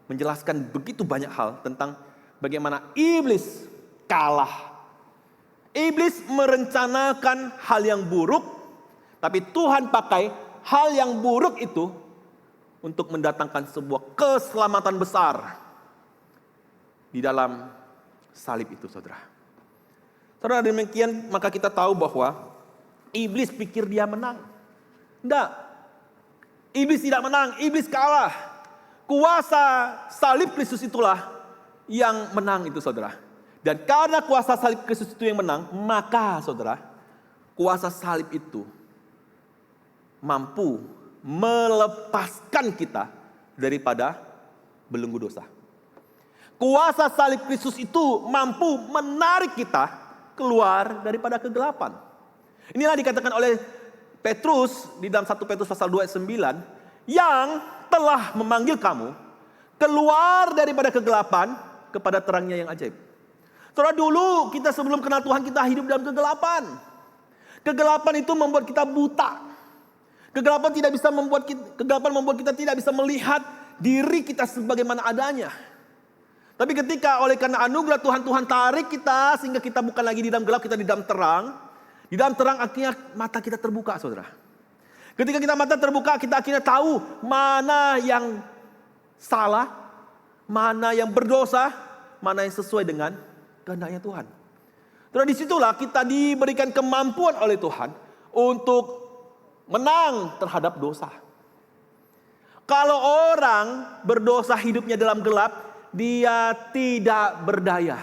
menjelaskan begitu banyak hal tentang bagaimana iblis kalah. Iblis merencanakan hal yang buruk, tapi Tuhan pakai hal yang buruk itu untuk mendatangkan sebuah keselamatan besar di dalam salib itu, saudara. Saudara, demikian maka kita tahu bahwa iblis pikir dia menang. Tidak. Iblis tidak menang, iblis kalah. Kuasa salib Kristus itulah yang menang itu, saudara. Dan karena kuasa salib Kristus itu yang menang, maka saudara, kuasa salib itu mampu melepaskan kita daripada belenggu dosa. Kuasa salib Kristus itu mampu menarik kita keluar daripada kegelapan. Inilah dikatakan oleh Petrus di dalam 1 Petrus pasal 2 ayat 9, yang telah memanggil kamu keluar daripada kegelapan kepada terangnya yang ajaib. Saudara, dulu kita sebelum kenal Tuhan kita hidup dalam kegelapan. Kegelapan itu membuat kita buta. Kegelapan membuat kita tidak bisa melihat diri kita sebagaimana adanya. Tapi ketika oleh karena anugerah Tuhan tarik kita sehingga kita bukan lagi di dalam gelap, kita di dalam terang. Di dalam terang akhirnya mata kita terbuka, saudara. Ketika kita mata terbuka, kita akhirnya tahu mana yang salah, mana yang berdosa, mana yang sesuai dengan kehendaknya Tuhan. Terus disitulah kita diberikan kemampuan oleh Tuhan untuk menang terhadap dosa. Kalau orang berdosa hidupnya dalam gelap, dia tidak berdaya.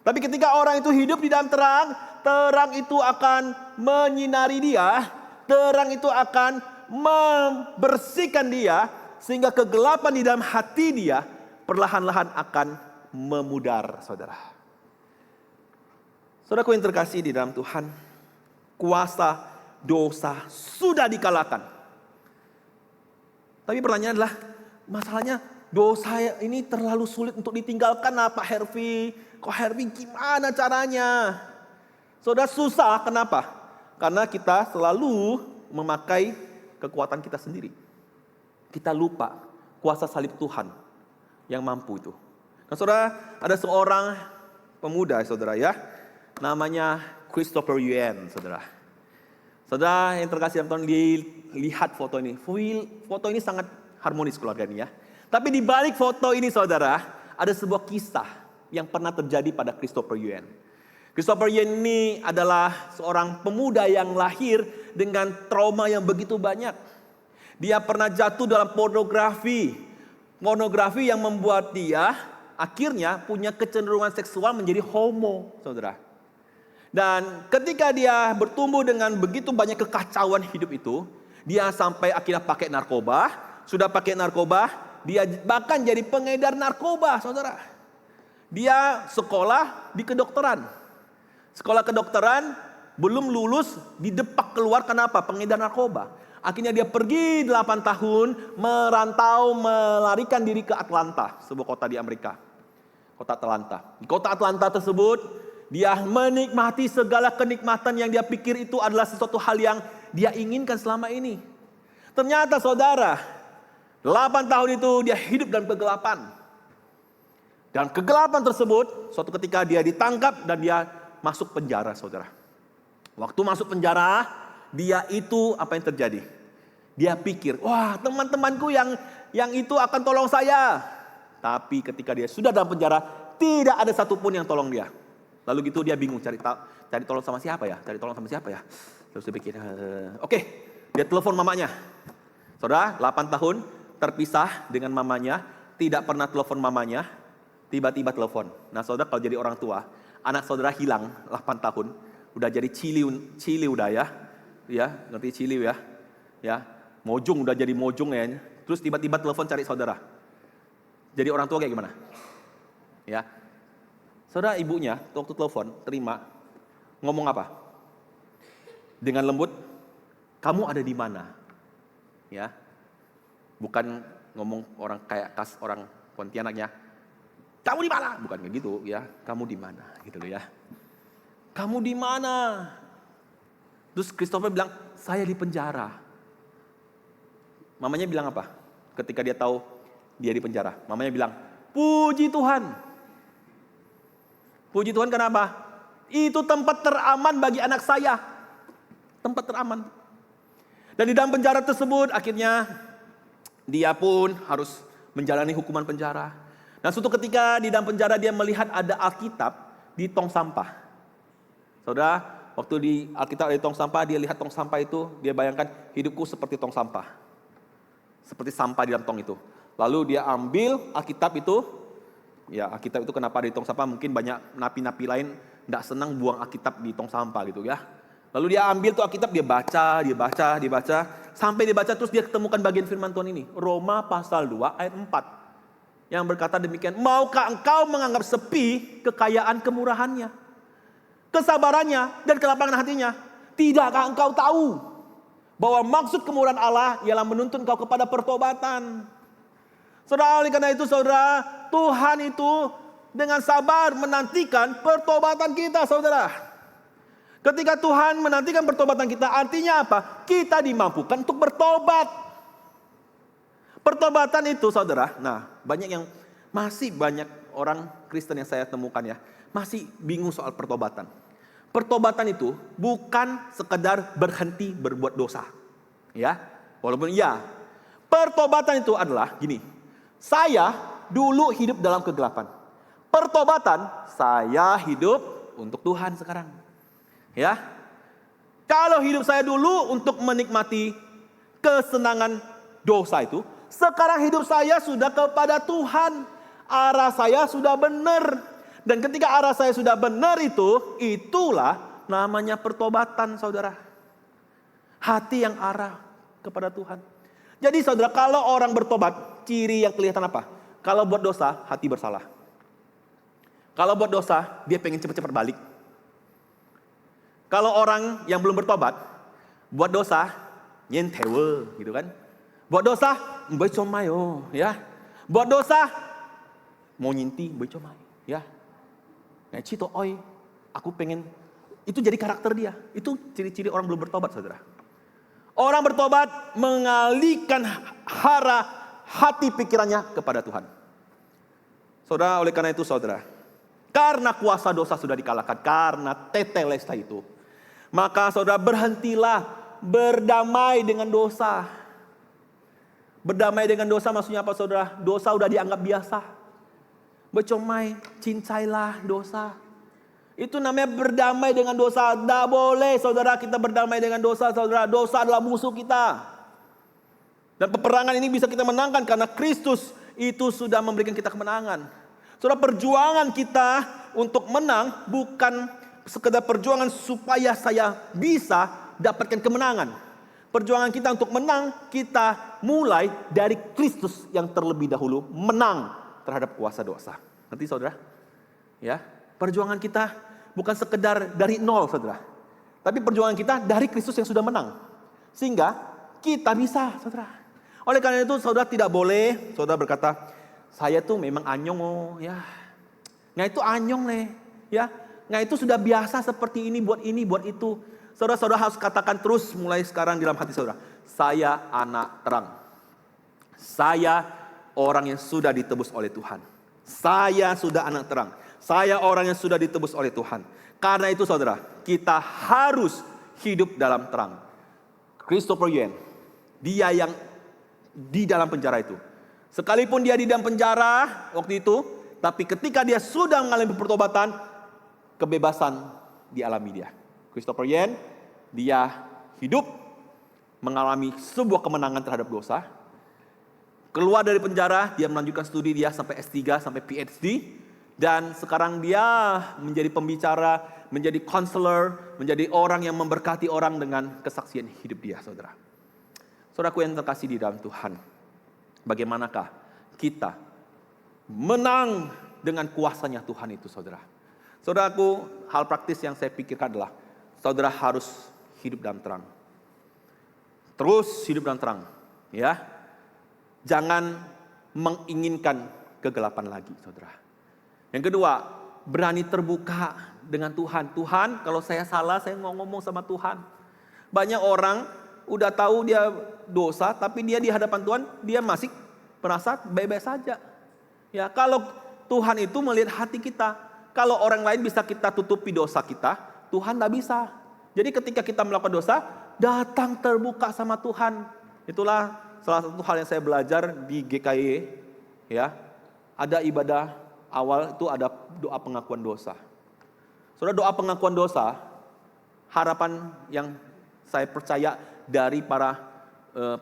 Tapi ketika orang itu hidup di dalam terang, terang itu akan menyinari dia, terang itu akan membersihkan dia, sehingga kegelapan di dalam hati dia perlahan-lahan akan memudar, saudara. Saudaraku yang terkasih di dalam Tuhan, kuasa dosa sudah dikalahkan. Tapi pertanyaan adalah, masalahnya dosa ini terlalu sulit untuk ditinggalkan. Pak Hervi, kok Hervi gimana caranya? Saudara, susah, kenapa? Karena kita selalu memakai kekuatan kita sendiri. Kita lupa kuasa salib Tuhan yang mampu itu. Nah, saudara, ada seorang pemuda, saudara ya, namanya Christopher Yuan, saudara. Saudara yang terkasih dalam Tuhan, lihat foto ini. Foto ini sangat harmonis keluarga ini ya. Tapi di balik foto ini saudara, ada sebuah kisah yang pernah terjadi pada Christopher Yuan. Christopher Yuan ini adalah seorang pemuda yang lahir dengan trauma yang begitu banyak. Dia pernah jatuh dalam pornografi. Pornografi yang membuat dia akhirnya punya kecenderungan seksual menjadi homo, saudara. Dan ketika dia bertumbuh dengan begitu banyak kekacauan hidup itu, dia sampai akhirnya pakai narkoba. Sudah pakai narkoba, dia bahkan jadi pengedar narkoba, saudara. Dia sekolah di kedokteran. Sekolah kedokteran, belum lulus, didepak keluar. Kenapa? Pengedar narkoba. Akhirnya dia pergi 8 tahun, merantau, melarikan diri ke Atlanta, sebuah kota di Amerika. Kota Atlanta. Di kota Atlanta tersebut, dia menikmati segala kenikmatan yang dia pikir itu adalah sesuatu hal yang dia inginkan selama ini. Ternyata saudara, 8 tahun itu dia hidup dalam kegelapan. Dan kegelapan tersebut, suatu ketika dia ditangkap dan dia masuk penjara, saudara. Waktu masuk penjara, dia itu apa yang terjadi? Dia pikir, wah teman-temanku yang itu akan tolong saya. Tapi ketika dia sudah dalam penjara, tidak ada satupun yang tolong dia. Lalu gitu dia bingung cari tolong sama siapa ya? Cari tolong sama siapa ya? Terus dia pikir, oke, dia telepon mamanya. Saudara, 8 tahun terpisah dengan mamanya, tidak pernah telepon mamanya, tiba-tiba telepon. Nah saudara, kalau jadi orang tua, anak saudara hilang 8 tahun, udah jadi cili udah ya. Ya, ngerti cili ya? Ya, mojung udah jadi mojung ya. Terus tiba-tiba telepon cari saudara. Jadi orang tua kayak gimana? Ya. Saudara, ibunya waktu telepon terima, ngomong apa? Dengan lembut, kamu ada di mana? Ya, bukan ngomong orang kayak orang Pontianaknya. Kamu di mana? Bukan kayak gitu ya. Kamu di mana? Gitu loh ya. Kamu di mana? Terus Christopher bilang, saya di penjara. Mamanya bilang apa? Ketika dia tahu dia di penjara, mamanya bilang, puji Tuhan. Puji Tuhan, kenapa? Itu tempat teraman bagi anak saya. Tempat teraman. Dan di dalam penjara tersebut akhirnya dia pun harus menjalani hukuman penjara. Dan suatu ketika di dalam penjara dia melihat ada Alkitab di tong sampah. Saudara, waktu di Alkitab ada di tong sampah, dia lihat tong sampah itu, dia bayangkan hidupku seperti tong sampah. Seperti sampah di dalam tong itu. Lalu dia ambil Alkitab itu. Ya, Alkitab itu kenapa ada di tong sampah? Mungkin banyak napi-napi lain tidak senang buang Alkitab di tong sampah gitu ya. Lalu dia ambil tuh Alkitab, dia baca. Sampai dia baca terus dia ketemukan bagian firman Tuhan ini. Roma pasal 2 ayat 4. Yang berkata demikian. Maukah engkau menganggap sepi kekayaan kemurahannya, kesabarannya, dan kelapangan hatinya? Tidakkah engkau tahu bahwa maksud kemurahan Allah ialah menuntun engkau kepada pertobatan? Saudara, oleh karena itu saudara, Tuhan itu dengan sabar menantikan pertobatan kita, saudara. Ketika Tuhan menantikan pertobatan kita, artinya apa? Kita dimampukan untuk bertobat. Pertobatan itu, saudara, nah masih banyak orang Kristen yang saya temukan ya, masih bingung soal pertobatan. Pertobatan itu bukan sekedar berhenti berbuat dosa. Ya, walaupun ya, pertobatan itu adalah gini. Saya dulu hidup dalam kegelapan. Pertobatan, saya hidup untuk Tuhan sekarang. Ya. Kalau hidup saya dulu untuk menikmati kesenangan dosa itu, sekarang hidup saya sudah kepada Tuhan. Arah saya sudah benar. Dan ketika arah saya sudah benar itu, itulah namanya pertobatan, saudara. Hati yang arah kepada Tuhan. Jadi saudara, kalau orang bertobat, ciri yang kelihatan apa? Kalau buat dosa, hati bersalah. Kalau buat dosa, dia pengen cepat-cepat balik. Kalau orang yang belum bertobat, buat dosa, nyentewe gitu kan. Buat dosa, mbay comayo, ya. Buat dosa, mau nyinti, mbay comayo, ya. Nah, cito oi, aku pengen, itu jadi karakter dia. Itu ciri-ciri orang belum bertobat, saudara. Orang bertobat mengalihkan hati pikirannya kepada Tuhan. Saudara, oleh karena itu saudara, karena kuasa dosa sudah dikalahkan, karena tetelesta itu, maka saudara berhentilah berdamai dengan dosa. Berdamai dengan dosa maksudnya apa saudara? Dosa udah dianggap biasa. Becomai, cincailah dosa. Itu namanya berdamai dengan dosa. Tidak boleh saudara kita berdamai dengan dosa saudara. Dosa adalah musuh kita. Dan peperangan ini bisa kita menangkan karena Kristus itu sudah memberikan kita kemenangan. Saudara, perjuangan kita untuk menang bukan sekedar perjuangan supaya saya bisa dapatkan kemenangan. Perjuangan kita untuk menang, kita mulai dari Kristus yang terlebih dahulu menang terhadap kuasa dosa. Nanti saudara, ya, perjuangan kita bukan sekedar dari nol saudara. Tapi perjuangan kita dari Kristus yang sudah menang. Sehingga kita bisa saudara. Oleh karena itu saudara tidak boleh saudara berkata, saya tuh memang anyong oh ya. Nah itu anyong nih ya. Nah itu sudah biasa seperti ini buat itu. Saudara-saudara harus katakan terus mulai sekarang dalam hati saudara. Saya anak terang. Saya orang yang sudah ditebus oleh Tuhan. Saya sudah anak terang. Saya orang yang sudah ditebus oleh Tuhan. Karena itu saudara, kita harus hidup dalam terang. Christopher Yuan, dia yang di dalam penjara itu. Sekalipun dia di dalam penjara waktu itu, tapi ketika dia sudah mengalami pertobatan, kebebasan dialami dia. Christopher Yuan, dia hidup mengalami sebuah kemenangan terhadap dosa. Keluar dari penjara, dia melanjutkan studi dia sampai S3, sampai PhD. Dan sekarang dia menjadi pembicara, menjadi counselor, menjadi orang yang memberkati orang dengan kesaksian hidup dia, saudara. Saudaraku yang terkasih di dalam Tuhan, bagaimanakah kita menang dengan kuasanya Tuhan itu, saudara? Saudaraku, hal praktis yang saya pikirkan adalah saudara harus hidup dalam terang. Terus hidup dalam terang, ya. Jangan menginginkan kegelapan lagi, saudara. Yang kedua, berani terbuka dengan Tuhan. Tuhan, kalau saya salah, saya ngomong sama Tuhan. Banyak orang udah tahu dia dosa, tapi dia di hadapan Tuhan, dia masih merasa baik-baik saja. Ya, kalau Tuhan itu melihat hati kita. Kalau orang lain bisa kita tutupi dosa kita, Tuhan tidak bisa. Jadi ketika kita melakukan dosa, datang terbuka sama Tuhan. Itulah salah satu hal yang saya belajar di GKY. Ya, ada ibadah awal itu ada doa pengakuan dosa. Saudara, doa pengakuan dosa, harapan yang saya percaya dari para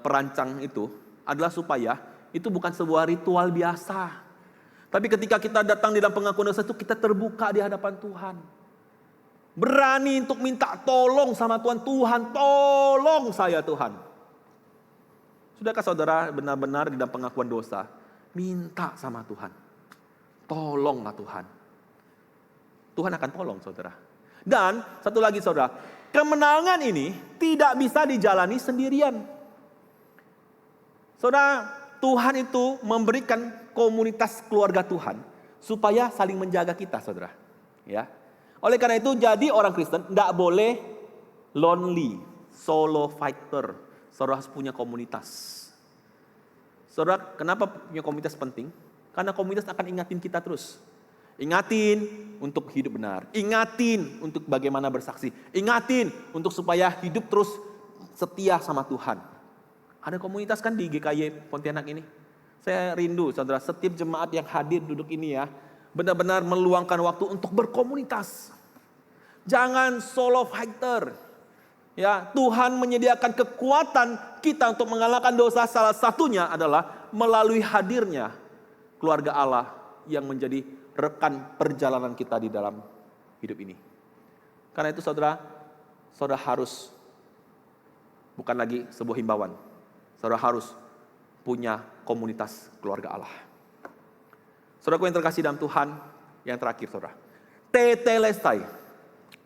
perancang itu adalah supaya itu bukan sebuah ritual biasa. Tapi ketika kita datang di dalam pengakuan dosa itu kita terbuka di hadapan Tuhan. Berani untuk minta tolong sama Tuhan. Tuhan, tolong saya Tuhan. Sudahkah saudara benar-benar di dalam pengakuan dosa minta sama Tuhan? Tolonglah Tuhan. Tuhan akan tolong saudara. Dan satu lagi saudara, kemenangan ini tidak bisa dijalani sendirian. Saudara, Tuhan itu memberikan komunitas keluarga Tuhan supaya saling menjaga kita, saudara. Ya. Oleh karena itu, jadi orang Kristen tidak boleh lonely, solo fighter. Saudara harus punya komunitas. Saudara, kenapa punya komunitas penting? Karena komunitas akan ingatin kita terus. Ingatin untuk hidup benar. Ingatin untuk bagaimana bersaksi. Ingatin untuk supaya hidup terus setia sama Tuhan. Ada komunitas kan di GKY Pontianak ini. Saya rindu saudara, setiap jemaat yang hadir duduk ini ya, benar-benar meluangkan waktu untuk berkomunitas. Jangan solo fighter. Ya, Tuhan menyediakan kekuatan kita untuk mengalahkan dosa. Salah satunya adalah melalui hadirnya keluarga Allah yang menjadi rekan perjalanan kita di dalam hidup ini. Karena itu saudara, saudara harus bukan lagi sebuah himbauan. Saudara harus punya komunitas keluarga Allah. Saudaraku yang terkasih dalam Tuhan, yang terakhir saudara. Tetelestai.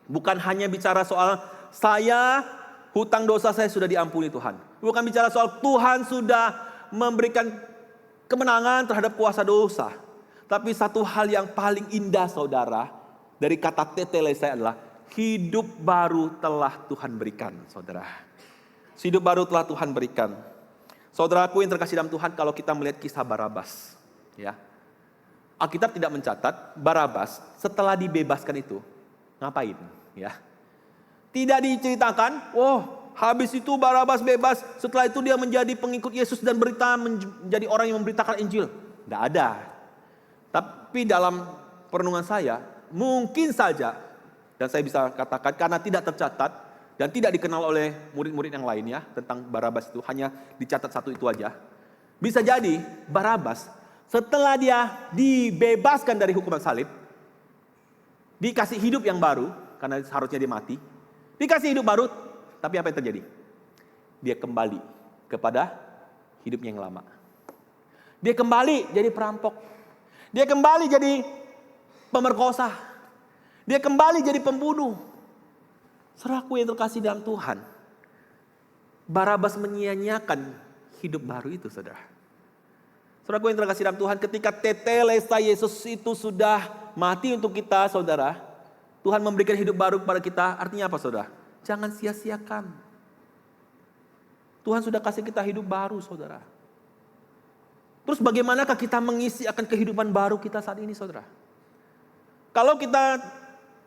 Bukan hanya bicara soal saya, hutang dosa saya sudah diampuni Tuhan. Bukan bicara soal Tuhan sudah memberikan kemenangan terhadap kuasa dosa. Tapi satu hal yang paling indah saudara, dari kata tetelestai adalah hidup baru telah Tuhan berikan saudara. Hidup baru telah Tuhan berikan. Saudaraku yang terkasih dalam Tuhan, kalau kita melihat kisah Barabas, ya, Alkitab tidak mencatat Barabas setelah dibebaskan itu ngapain, ya? Tidak diceritakan, Habis itu Barabas bebas. Setelah itu dia menjadi pengikut Yesus dan menjadi orang yang memberitakan Injil. Tidak ada. Tapi dalam perenungan saya, mungkin saja, dan saya bisa katakan karena tidak tercatat dan tidak dikenal oleh murid-murid yang lainnya tentang Barabas itu, hanya dicatat satu itu aja. Bisa jadi Barabas setelah dia dibebaskan dari hukuman salib, dikasih hidup yang baru, karena seharusnya dia mati, dikasih hidup baru, tapi apa yang terjadi? Dia kembali kepada hidupnya yang lama. Dia kembali jadi perampok. Dia kembali jadi pemerkosa. Dia kembali jadi pembunuh. Saudaraku yang terkasih dalam Tuhan, Barabas menyia-nyiakan hidup baru itu, saudara. Saudaraku yang terkasih dalam Tuhan, ketika tetelestai Yesus itu sudah mati untuk kita, saudara, Tuhan memberikan hidup baru kepada kita. Artinya apa, saudara? Jangan sia-siakan. Tuhan sudah kasih kita hidup baru, saudara. Terus bagaimanakah kita mengisi akan kehidupan baru kita saat ini, saudara? Kalau kita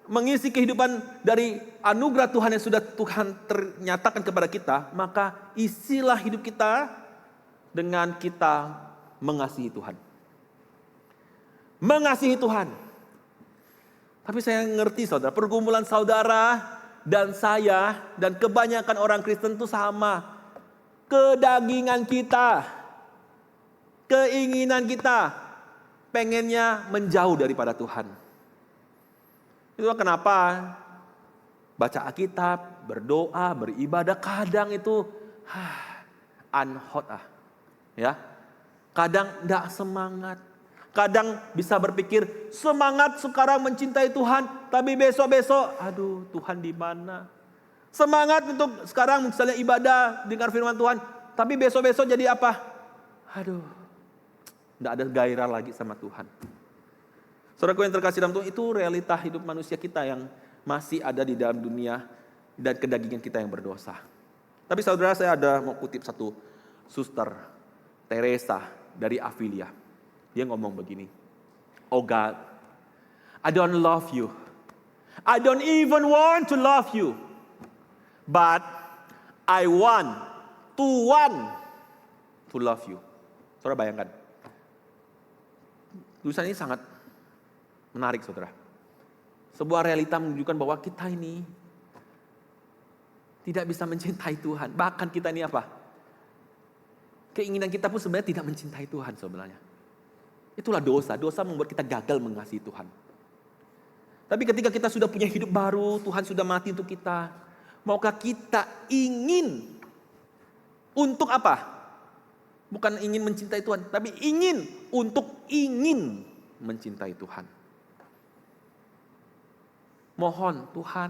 mengisi kehidupan dari anugerah Tuhan yang sudah Tuhan ternyatakan kepada kita, maka isilah hidup kita dengan kita mengasihi Tuhan. Mengasihi Tuhan. Tapi saya ngerti, saudara, pergumulan saudara dan saya dan kebanyakan orang Kristen itu sama. Kedagingan kita, keinginan kita, pengennya menjauh daripada Tuhan. Itulah kenapa baca Alkitab, berdoa, beribadah kadang itu unhot ya. Kadang enggak semangat. Kadang bisa berpikir semangat sekarang mencintai Tuhan, tapi besok-besok aduh Tuhan di mana? Semangat untuk sekarang misalnya ibadah, dengar firman Tuhan, tapi besok-besok jadi apa? Aduh. Enggak ada gairah lagi sama Tuhan. Saudaraku yang terkasih dalam Tuhan, itu realita hidup manusia kita yang masih ada di dalam dunia dan kedagingan kita yang berdosa. Tapi saudara, saya ada mau kutip satu suster, Teresa dari Avilia. Dia ngomong begini, "Oh God, I don't love you. I don't even want to love you. But I want to love you." Saudara bayangkan. Tulisan ini sangat menarik, saudara. Sebuah realita menunjukkan bahwa kita ini tidak bisa mencintai Tuhan. Bahkan kita ini apa? Keinginan kita pun sebenarnya tidak mencintai Tuhan sebenarnya. Itulah dosa. Dosa membuat kita gagal mengasihi Tuhan. Tapi ketika kita sudah punya hidup baru, Tuhan sudah mati untuk kita. Maukah kita ingin untuk apa? Bukan ingin mencintai Tuhan, tapi ingin mencintai Tuhan. Mohon Tuhan,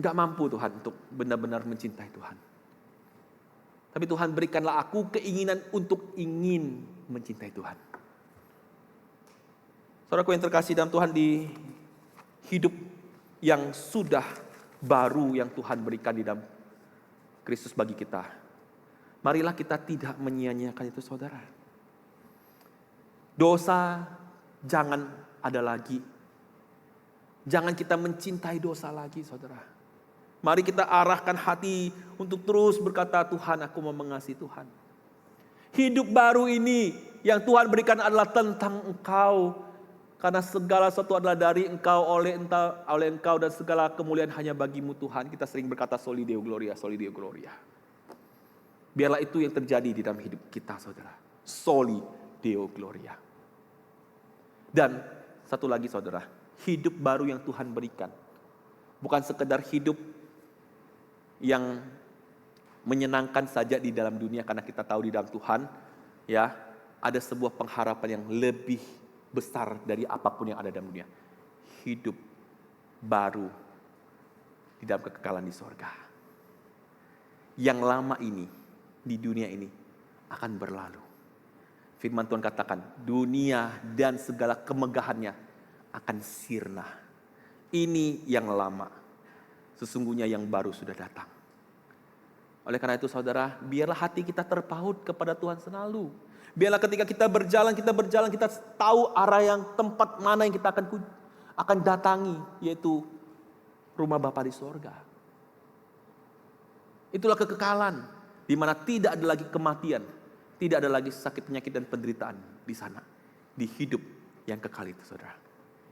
gak mampu Tuhan untuk benar-benar mencintai Tuhan. Tapi Tuhan berikanlah aku keinginan untuk ingin mencintai Tuhan. Saudaraku yang terkasih dalam Tuhan, di hidup yang sudah baru yang Tuhan berikan di dalam Kristus bagi kita, marilah kita tidak menyia-nyiakan itu, saudara. Dosa jangan ada lagi. Jangan kita mencintai dosa lagi, saudara. Mari kita arahkan hati untuk terus berkata, Tuhan, aku mau mengasihi Tuhan. Hidup baru ini yang Tuhan berikan adalah tentang Engkau. Karena segala sesuatu adalah dari Engkau, oleh Engkau, dan segala kemuliaan hanya bagimu Tuhan. Kita sering berkata Soli Deo Gloria, Soli Deo Gloria. Biarlah itu yang terjadi di dalam hidup kita, saudara. Soli Deo Gloria. Dan satu lagi, saudara, hidup baru yang Tuhan berikan bukan sekedar hidup yang menyenangkan saja di dalam dunia, karena kita tahu di dalam Tuhan ya ada sebuah pengharapan yang lebih besar dari apapun yang ada dalam dunia. Hidup baru di dalam kekekalan di sorga. Yang lama ini di dunia ini akan berlalu. Firman Tuhan katakan, dunia dan segala kemegahannya akan sirna. Ini yang lama. Sesungguhnya yang baru sudah datang. Oleh karena itu saudara, biarlah hati kita terpaut kepada Tuhan selalu. Biarlah ketika kita berjalan, kita tahu arah yang tempat mana yang kita akan datangi, yaitu rumah Bapa di sorga. Itulah kekekalan, di mana tidak ada lagi kematian, tidak ada lagi sakit penyakit dan penderitaan di sana, di hidup yang kekal itu, saudara.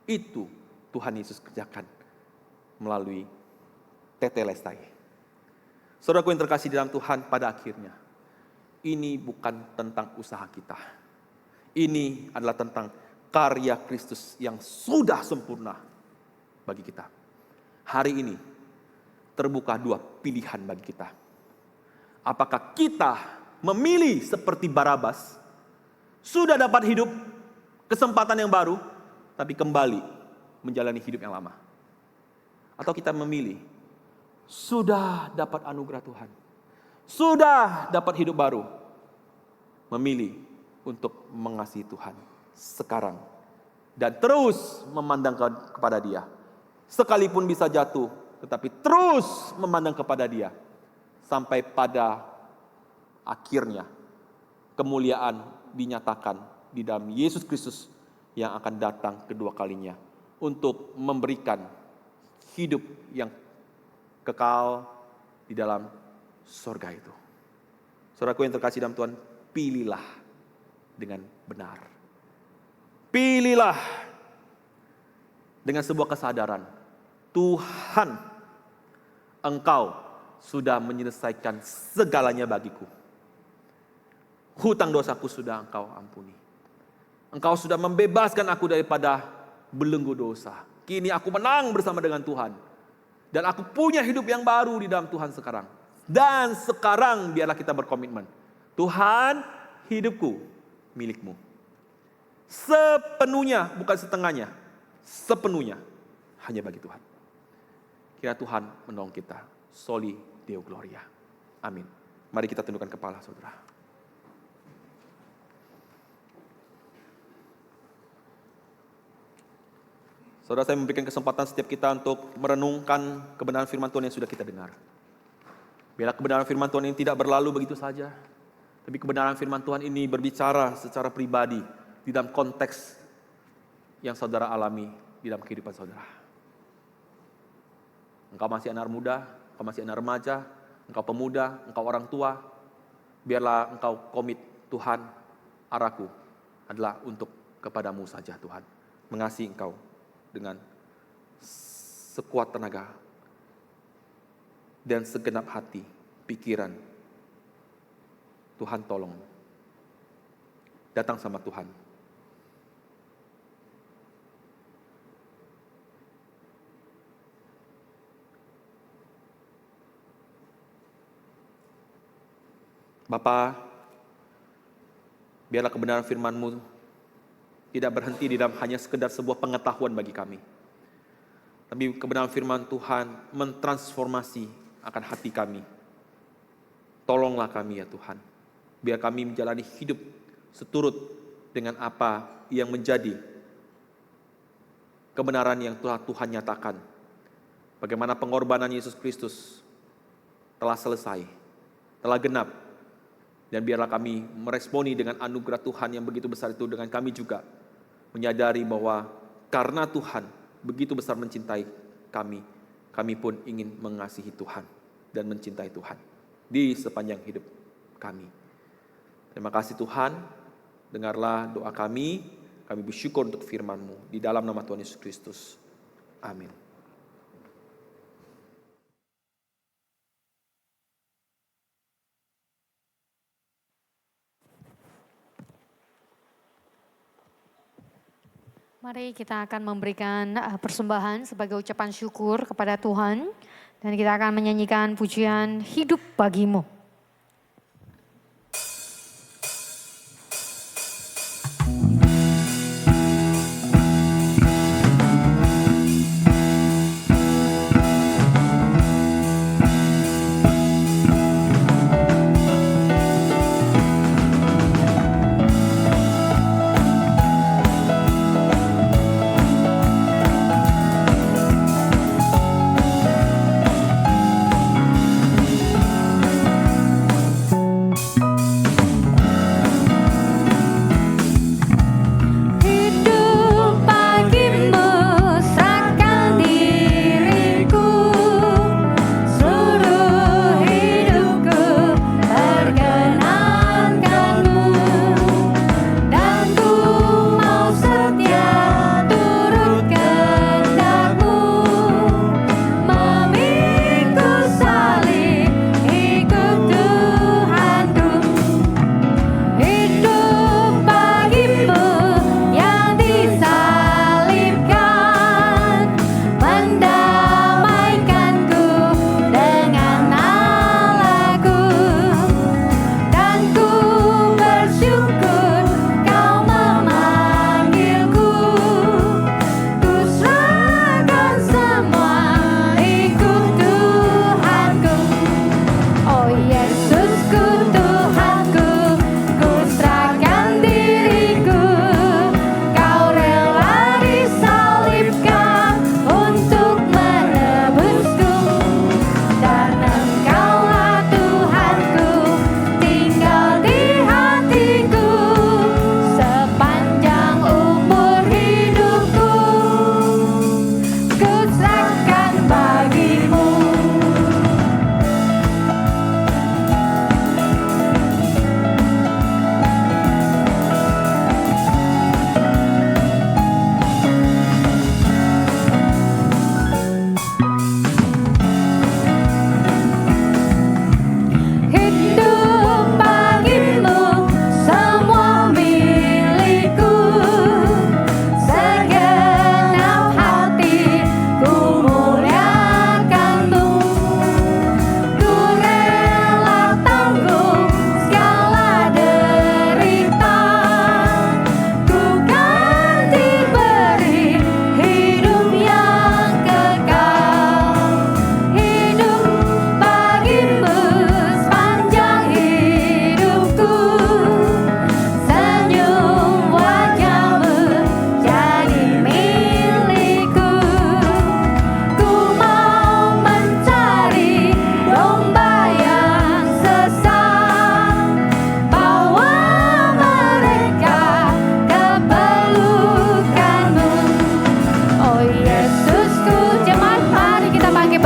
Itu Tuhan Yesus kerjakan melalui tetelestai. Saudaraku yang terkasih dalam Tuhan, pada akhirnya ini bukan tentang usaha kita. Ini adalah tentang karya Kristus yang sudah sempurna bagi kita. Hari ini terbuka dua pilihan bagi kita. Apakah kita memilih seperti Barabas, sudah dapat hidup, kesempatan yang baru, tapi kembali menjalani hidup yang lama? Atau kita memilih, sudah dapat anugerah Tuhan, sudah dapat hidup baru, memilih untuk mengasihi Tuhan sekarang dan terus memandang kepada Dia. Sekalipun bisa jatuh, tetapi terus memandang kepada Dia sampai pada akhirnya kemuliaan dinyatakan di dalam Yesus Kristus yang akan datang kedua kalinya untuk memberikan hidup yang kekal di dalam surga itu. Saudaraku yang terkasih dalam Tuhan, pilihlah dengan benar. Pilihlah dengan sebuah kesadaran, Tuhan, Engkau sudah menyelesaikan segalanya bagiku. Hutang dosaku sudah Engkau ampuni. Engkau sudah membebaskan aku daripada belenggu dosa. Kini aku menang bersama dengan Tuhan. Dan aku punya hidup yang baru di dalam Tuhan sekarang. Dan sekarang biarlah kita berkomitmen. Tuhan, hidupku milik-Mu. Sepenuhnya, bukan setengahnya. Sepenuhnya hanya bagi Tuhan. Kiranya Tuhan menolong kita. Soli Deo Gloria. Amin. Mari kita tundukkan kepala, saudara. Saudara, saya memberikan kesempatan setiap kita untuk merenungkan kebenaran firman Tuhan yang sudah kita dengar. Biarlah kebenaran firman Tuhan ini tidak berlalu begitu saja. Tapi kebenaran firman Tuhan ini berbicara secara pribadi di dalam konteks yang saudara alami di dalam kehidupan saudara. Engkau masih anak muda, engkau masih anak remaja, engkau pemuda, engkau orang tua. Biarlah engkau komit, Tuhan, arahku adalah untuk kepadamu saja Tuhan. Mengasihi engkau dengan sekuat tenaga dan segenap hati, pikiran. Tuhan tolong. Datang sama Tuhan. Bapa, biarlah kebenaran firman-Mu tidak berhenti di dalam hanya sekedar sebuah pengetahuan bagi kami. Tapi kebenaran firman Tuhan mentransformasi akan hati kami. Tolonglah kami ya Tuhan. Biar kami menjalani hidup seturut dengan apa yang menjadi kebenaran yang telah Tuhan nyatakan. Bagaimana pengorbanan Yesus Kristus telah selesai, telah genap. Dan biarlah kami meresponi dengan anugerah Tuhan yang begitu besar itu dengan kami juga menyadari bahwa karena Tuhan begitu besar mencintai kami, kami pun ingin mengasihi Tuhan dan mencintai Tuhan di sepanjang hidup kami. Terima kasih Tuhan, dengarlah doa kami bersyukur untuk firman-Mu di dalam nama Tuhan Yesus Kristus. Amin. Mari kita akan memberikan persembahan sebagai ucapan syukur kepada Tuhan. Dan kita akan menyanyikan pujian Hidup Bagimu.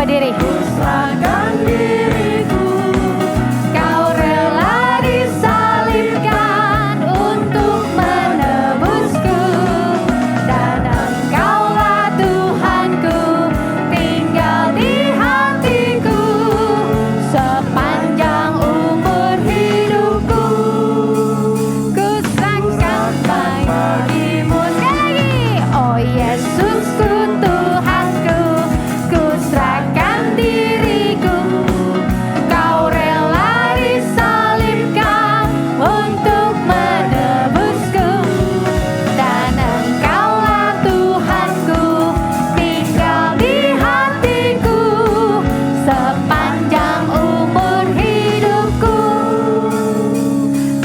berdiri. Serahkan diriku, kau rela disalibkan untuk menebusku, dan Engkaulah Tuhanku, tinggal di hatiku sepanjang umur hidupku. Ku serahkan bagimu. Sekali lagi, oh Yesusku Tuhanku, ku serahkan diriku, kau rela disalibkan untuk menebusku, dan Engkaulah Tuhanku, tinggal di hatiku sepanjang umur hidupku.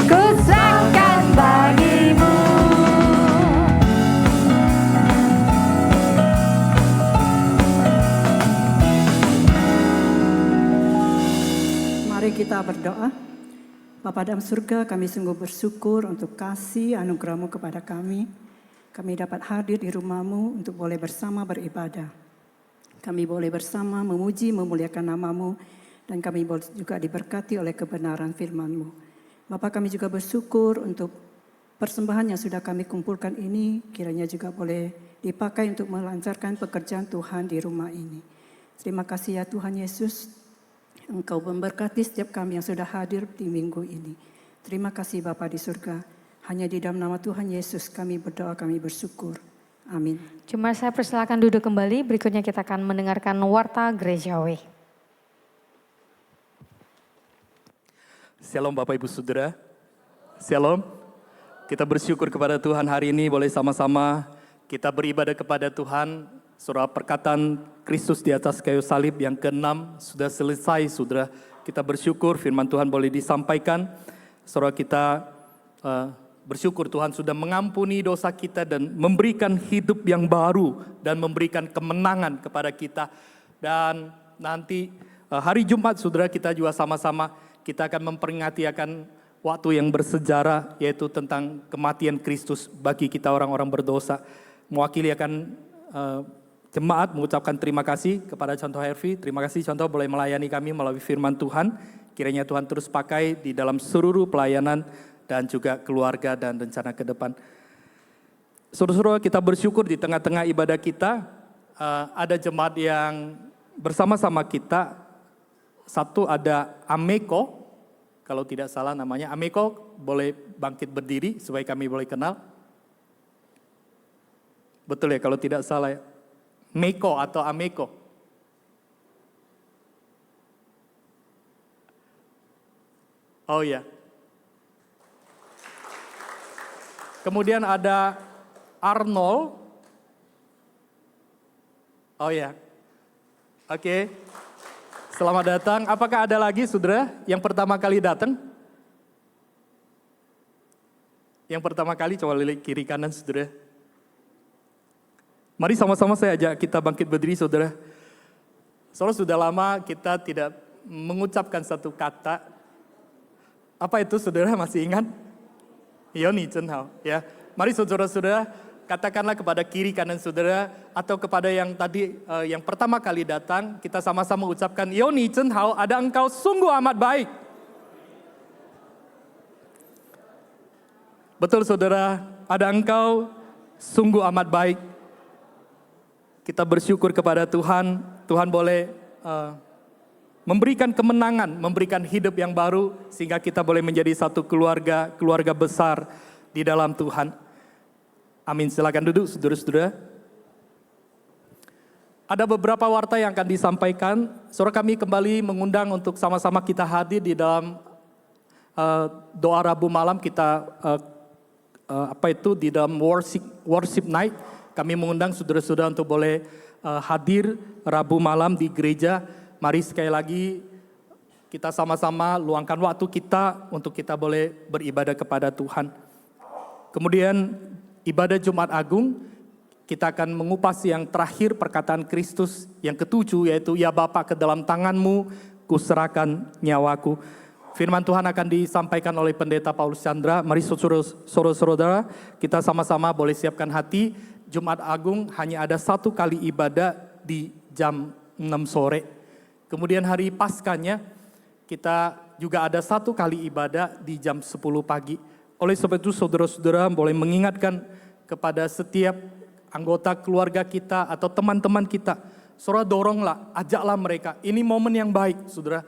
Ku serahkan bagimu. Mari kita berdoa. Bapa dalam surga, kami sungguh bersyukur untuk kasih anugerah-Mu kepada kami. Kami dapat hadir di rumah-Mu untuk boleh bersama beribadah. Kami boleh bersama memuji, memuliakan nama-Mu, dan kami boleh juga diberkati oleh kebenaran firman-Mu. Bapa, kami juga bersyukur untuk persembahan yang sudah kami kumpulkan ini, kiranya juga boleh dipakai untuk melancarkan pekerjaan Tuhan di rumah ini. Terima kasih ya Tuhan Yesus, Engkau memberkati setiap kami yang sudah hadir di minggu ini. Terima kasih Bapa di surga. Hanya di dalam nama Tuhan Yesus kami berdoa, kami bersyukur. Amin. Cuma saya persilakan duduk kembali, berikutnya kita akan mendengarkan warta gerejawi. Shalom Bapak Ibu Saudara. Shalom. Kita bersyukur kepada Tuhan hari ini boleh sama-sama kita beribadah kepada Tuhan. Surah perkataan Kristus di atas kayu salib yang ke-6 sudah selesai, Saudara. Kita bersyukur firman Tuhan boleh disampaikan. Saudara, kita bersyukur Tuhan sudah mengampuni dosa kita dan memberikan hidup yang baru dan memberikan kemenangan kepada kita. Dan nanti hari Jumat, Saudara, kita juga sama-sama kita akan memperingati akan waktu yang bersejarah, yaitu tentang kematian Kristus bagi kita orang-orang berdosa. Mewakili akan jemaat mengucapkan terima kasih kepada Contoh Hervi. Terima kasih Contoh boleh melayani kami melalui firman Tuhan. Kiranya Tuhan terus pakai di dalam seluruh pelayanan dan juga keluarga dan rencana ke depan. Saudara-saudara, kita bersyukur di tengah-tengah ibadah kita ada jemaat yang bersama-sama kita. Satu ada Ameko, kalau tidak salah namanya. Ameko boleh bangkit berdiri supaya kami boleh kenal. Betul ya kalau tidak salah ya. Meko atau Ameko. Oh ya. Kemudian ada Arnold. Oh ya. Oke. Selamat datang. Apakah ada lagi saudara yang pertama kali datang? Yang pertama kali coba lihat kiri kanan saudara. Mari sama-sama saya ajak kita bangkit berdiri saudara. Soalnya sudah lama kita tidak mengucapkan satu kata. Apa itu saudara masih ingat? Yoni Cenhao ya. Mari saudara-saudara katakanlah kepada kiri kanan saudara atau kepada yang tadi yang pertama kali datang, kita sama-sama ucapkan Yoni Cenhao, ada engkau sungguh amat baik. Betul saudara, ada engkau sungguh amat baik. Kita bersyukur kepada Tuhan, Tuhan boleh memberikan kemenangan, memberikan hidup yang baru, sehingga kita boleh menjadi satu keluarga, keluarga besar di dalam Tuhan. Amin, silakan duduk saudara-saudara. Ada beberapa warta yang akan disampaikan, saudara kami kembali mengundang untuk sama-sama kita hadir di dalam doa Rabu malam kita, di dalam worship night. Kami mengundang saudara-saudara untuk boleh hadir Rabu malam di gereja. Mari sekali lagi kita sama-sama luangkan waktu kita untuk kita boleh beribadah kepada Tuhan. Kemudian ibadah Jumat Agung, kita akan mengupas yang terakhir perkataan Kristus yang ketujuh, yaitu ya Bapa, ke dalam tanganmu kuserahkan nyawaku. Firman Tuhan akan disampaikan oleh Pendeta Paulus Chandra. Mari saudara-saudara kita sama-sama boleh siapkan hati. Jumat Agung hanya ada satu kali ibadah di jam 6 sore. Kemudian hari Paskanya kita juga ada 1 kali ibadah di jam 10 pagi. Oleh sebab itu saudara-saudara boleh mengingatkan kepada setiap anggota keluarga kita atau teman-teman kita. Saudara doronglah, ajaklah mereka. Ini momen yang baik, saudara.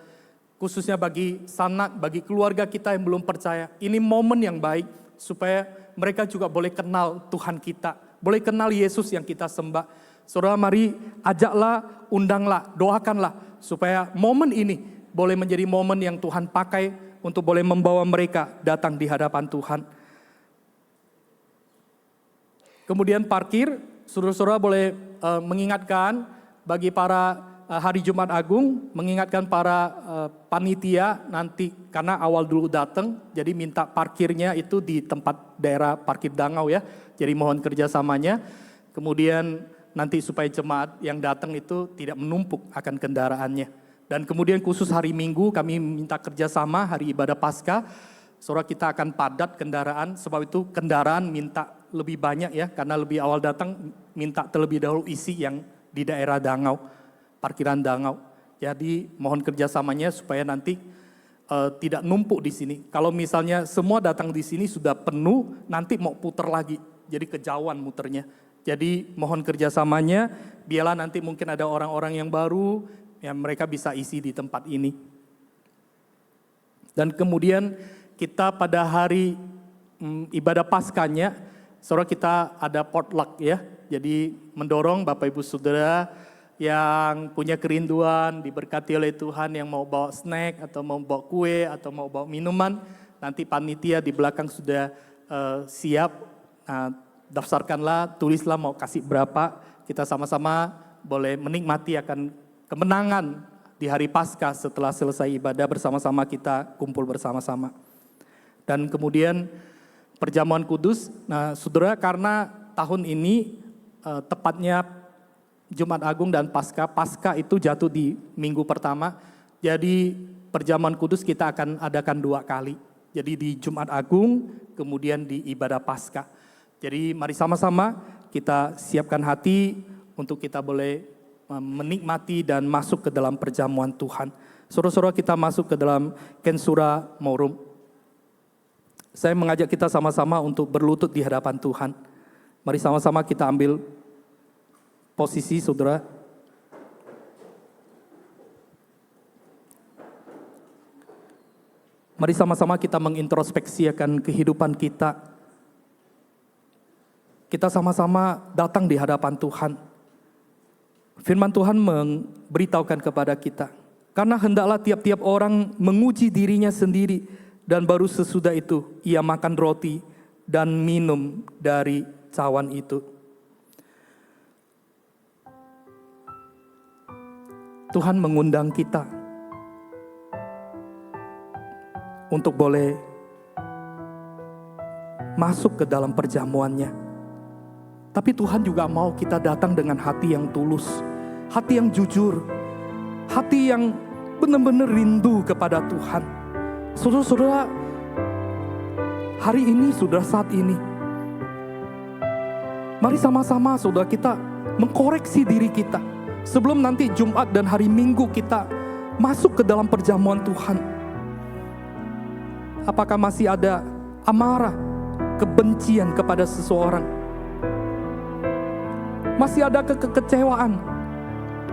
Khususnya bagi sanak, bagi keluarga kita yang belum percaya. Ini momen yang baik supaya mereka juga boleh kenal Tuhan kita. Boleh kenal Yesus yang kita sembah. Saudara mari ajaklah, undanglah, doakanlah. Supaya momen ini boleh menjadi momen yang Tuhan pakai untuk boleh membawa mereka datang di hadapan Tuhan. Kemudian parkir, saudara-saudara boleh mengingatkan bagi para hari Jumat Agung, mengingatkan para panitia nanti karena awal dulu datang, jadi minta parkirnya itu di tempat daerah parkir Dangau ya. Jadi mohon kerjasamanya. Kemudian nanti supaya jemaat yang datang itu tidak menumpuk akan kendaraannya. Dan kemudian khusus hari Minggu kami minta kerjasama hari ibadah Paskah. Saudara kita akan padat kendaraan, sebab itu kendaraan minta lebih banyak ya, karena lebih awal datang minta terlebih dahulu isi yang di daerah Dangau, parkiran Dangau. Jadi mohon kerjasamanya supaya nanti tidak numpuk di sini. Kalau misalnya semua datang di sini sudah penuh, nanti mau putar lagi, jadi kejauhan muternya. Jadi mohon kerjasamanya, biarlah nanti mungkin ada orang-orang yang baru, yang mereka bisa isi di tempat ini. Dan kemudian kita pada hari ibadah Paskanya, saudara kita ada potluck ya. Jadi mendorong Bapak Ibu Saudara yang punya kerinduan, diberkati oleh Tuhan, yang mau bawa snack atau mau bawa kue atau mau bawa minuman, nanti panitia di belakang sudah siap. Nah, daftarkanlah, tulislah mau kasih berapa, kita sama-sama boleh menikmati akan kemenangan di hari Paskah setelah selesai ibadah bersama-sama kita kumpul bersama-sama. Dan kemudian perjamuan kudus, nah saudara karena tahun ini tepatnya Jumat Agung dan Paskah itu jatuh di minggu pertama, jadi perjamuan kudus kita akan adakan 2 kali. Jadi di Jumat Agung, kemudian di ibadah Paskah. Jadi mari sama-sama kita siapkan hati untuk kita boleh menikmati dan masuk ke dalam perjamuan Tuhan. Saudara-saudara kita masuk ke dalam Kensura Morum. Saya mengajak kita sama-sama untuk berlutut di hadapan Tuhan. Mari sama-sama kita ambil posisi saudara. Mari sama-sama kita mengintrospeksi akan kehidupan kita. Kita sama-sama datang di hadapan Tuhan. Firman Tuhan memberitahukan kepada kita. Karena hendaklah tiap-tiap orang menguji dirinya sendiri. Dan baru sesudah itu ia makan roti dan minum dari cawan itu. Tuhan mengundang kita untuk boleh masuk ke dalam perjamuannya. Tapi Tuhan juga mau kita datang dengan hati yang tulus, hati yang jujur, hati yang benar-benar rindu kepada Tuhan. Saudara-saudara, hari ini, saudara saat ini, mari sama-sama saudara kita mengkoreksi diri kita. Sebelum nanti Jumat dan hari Minggu kita masuk ke dalam perjamuan Tuhan. Apakah masih ada amarah, kebencian kepada seseorang? Masih ada kekecewaan,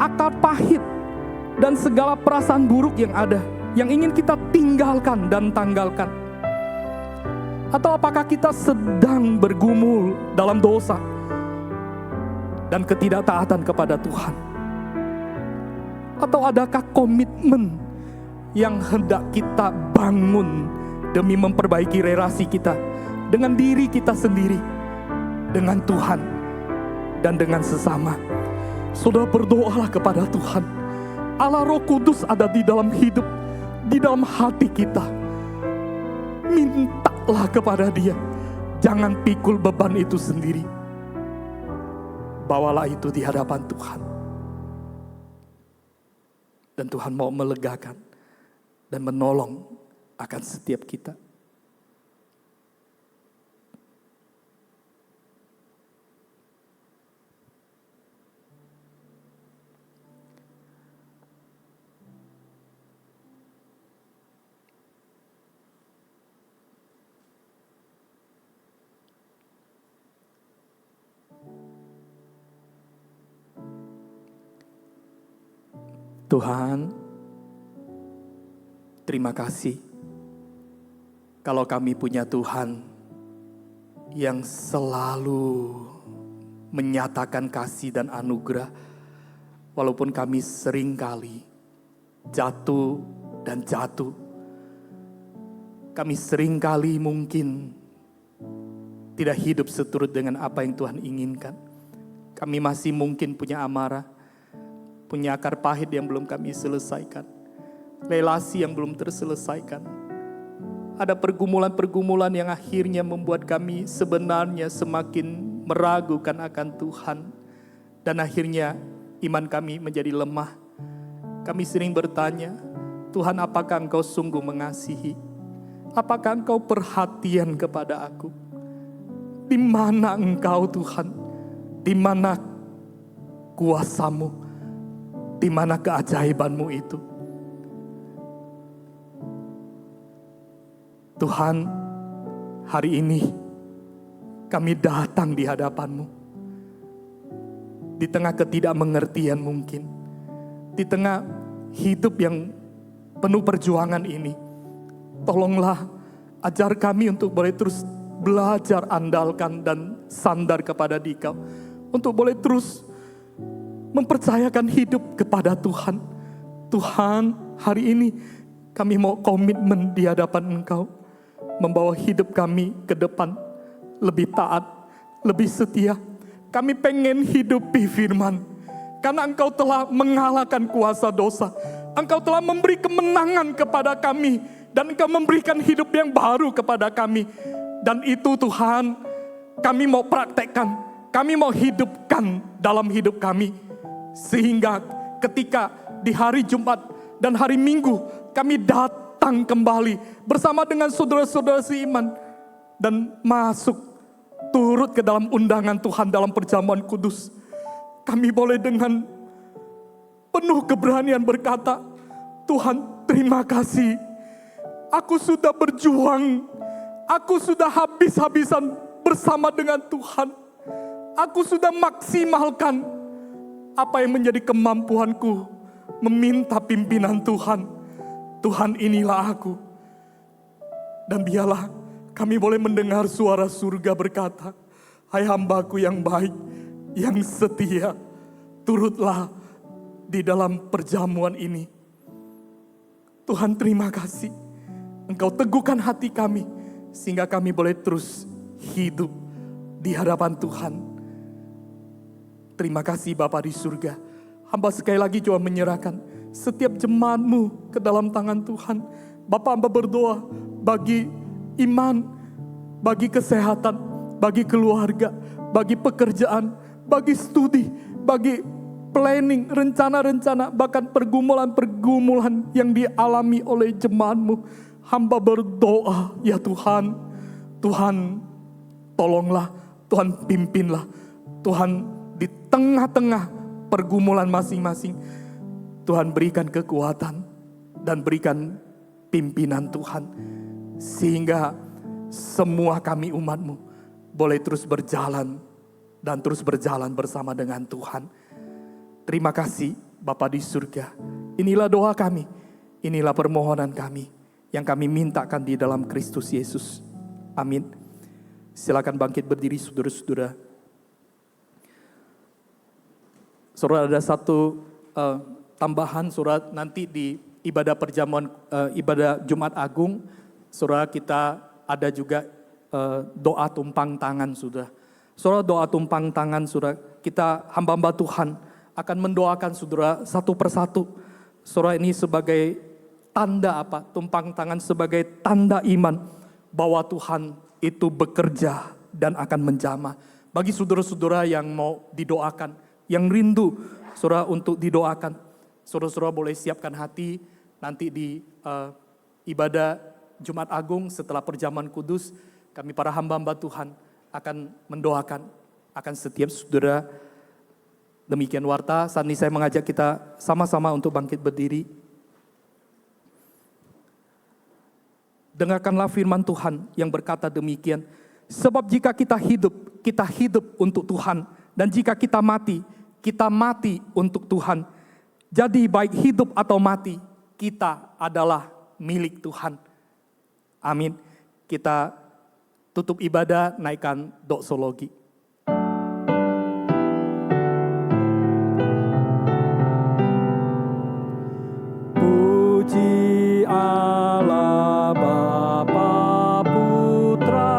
akal pahit, dan segala perasaan buruk yang ada, yang ingin kita tinggalkan dan tanggalkan? Atau apakah kita sedang bergumul dalam dosa dan ketidaktaatan kepada Tuhan? Atau adakah komitmen yang hendak kita bangun demi memperbaiki relasi kita dengan diri kita sendiri, dengan Tuhan, dan dengan sesama? Saudara berdoalah kepada Tuhan. Allah Roh Kudus ada di dalam hidup, di dalam hati kita. Mintalah kepada Dia. Jangan pikul beban itu sendiri. Bawalah itu di hadapan Tuhan. Dan Tuhan mau melegakan dan menolong akan setiap kita. Tuhan, terima kasih kalau kami punya Tuhan yang selalu menyatakan kasih dan anugerah, walaupun kami seringkali jatuh dan jatuh. Kami seringkali mungkin tidak hidup seturut dengan apa yang Tuhan inginkan. Kami masih mungkin punya amarah, punya akar pahit yang belum kami selesaikan, relasi yang belum terselesaikan. Ada pergumulan-pergumulan yang akhirnya membuat kami sebenarnya semakin meragukan akan Tuhan. Dan akhirnya iman kami menjadi lemah. Kami sering bertanya, Tuhan, apakah Engkau sungguh mengasihi? Apakah Engkau perhatian kepada aku? Di mana Engkau Tuhan? Di mana kuasa-Mu? Di mana keajaiban-Mu itu? Tuhan, hari ini kami datang di hadapan-Mu. Di tengah ketidakmengertian mungkin. Di tengah hidup yang penuh perjuangan ini. Tolonglah ajar kami untuk boleh terus belajar, andalkan dan sandar kepada Dikau. Untuk boleh terus mempercayakan hidup kepada Tuhan. Tuhan, hari ini kami mau komitmen di hadapan Engkau. Membawa hidup kami ke depan lebih taat, lebih setia. Kami pengen hidupi firman. Karena Engkau telah mengalahkan kuasa dosa. Engkau telah memberi kemenangan kepada kami. Dan Engkau memberikan hidup yang baru kepada kami. Dan itu Tuhan, kami mau praktekkan. Kami mau hidupkan dalam hidup kami. Sehingga ketika di hari Jumat dan hari Minggu kami datang kembali bersama dengan saudara-saudara seiman. Dan masuk turut ke dalam undangan Tuhan dalam perjamuan kudus. Kami boleh dengan penuh keberanian berkata, Tuhan, terima kasih. Aku sudah berjuang. Aku sudah habis-habisan bersama dengan Tuhan. Aku sudah maksimalkan apa yang menjadi kemampuanku. Meminta pimpinan Tuhan. Tuhan, inilah aku. Dan biarlah kami boleh mendengar suara surga berkata, hai hambaku yang baik, yang setia, turutlah di dalam perjamuan ini. Tuhan, terima kasih. Engkau teguhkan hati kami, sehingga kami boleh terus hidup di hadapan Tuhan. Terima kasih Bapa di surga. Hamba sekali lagi coba menyerahkan setiap jemaat-Mu ke dalam tangan Tuhan. Bapa, hamba berdoa bagi iman, bagi kesehatan, bagi keluarga, bagi pekerjaan, bagi studi, bagi planning, rencana-rencana, bahkan pergumulan-pergumulan yang dialami oleh jemaat-Mu. Hamba berdoa, ya Tuhan, Tuhan tolonglah, Tuhan pimpinlah, Tuhan di tengah-tengah pergumulan masing-masing, Tuhan berikan kekuatan dan berikan pimpinan Tuhan. Sehingga semua kami umat-Mu boleh terus berjalan dan terus berjalan bersama dengan Tuhan. Terima kasih Bapa di surga. Inilah doa kami, inilah permohonan kami yang kami mintakan di dalam Kristus Yesus. Amin. Silakan bangkit berdiri saudara-saudara. Saudara, ada satu tambahan saudara, nanti di ibadah perjamuan, ibadah Jumat Agung, saudara, kita ada juga doa tumpang tangan saudara. Saudara, doa tumpang tangan saudara, kita hamba-hamba Tuhan akan mendoakan saudara satu persatu. Saudara, ini sebagai tanda apa? Tumpang tangan sebagai tanda iman bahwa Tuhan itu bekerja dan akan menjamah. Bagi saudara-saudara yang mau didoakan, yang rindu saudara untuk didoakan, saudara-saudara boleh siapkan hati nanti di ibadah Jumat Agung setelah perjamuan kudus. Kami para hamba-hamba Tuhan akan mendoakan akan setiap saudara. Demikian warta, saat ini saya mengajak kita sama-sama untuk bangkit berdiri. Dengarkanlah firman Tuhan yang berkata demikian. Sebab jika kita hidup untuk Tuhan. Dan jika kita mati untuk Tuhan. Jadi baik hidup atau mati, kita adalah milik Tuhan. Amin. Kita tutup ibadah, naikkan doksologi. Puji Allah Bapa Putra,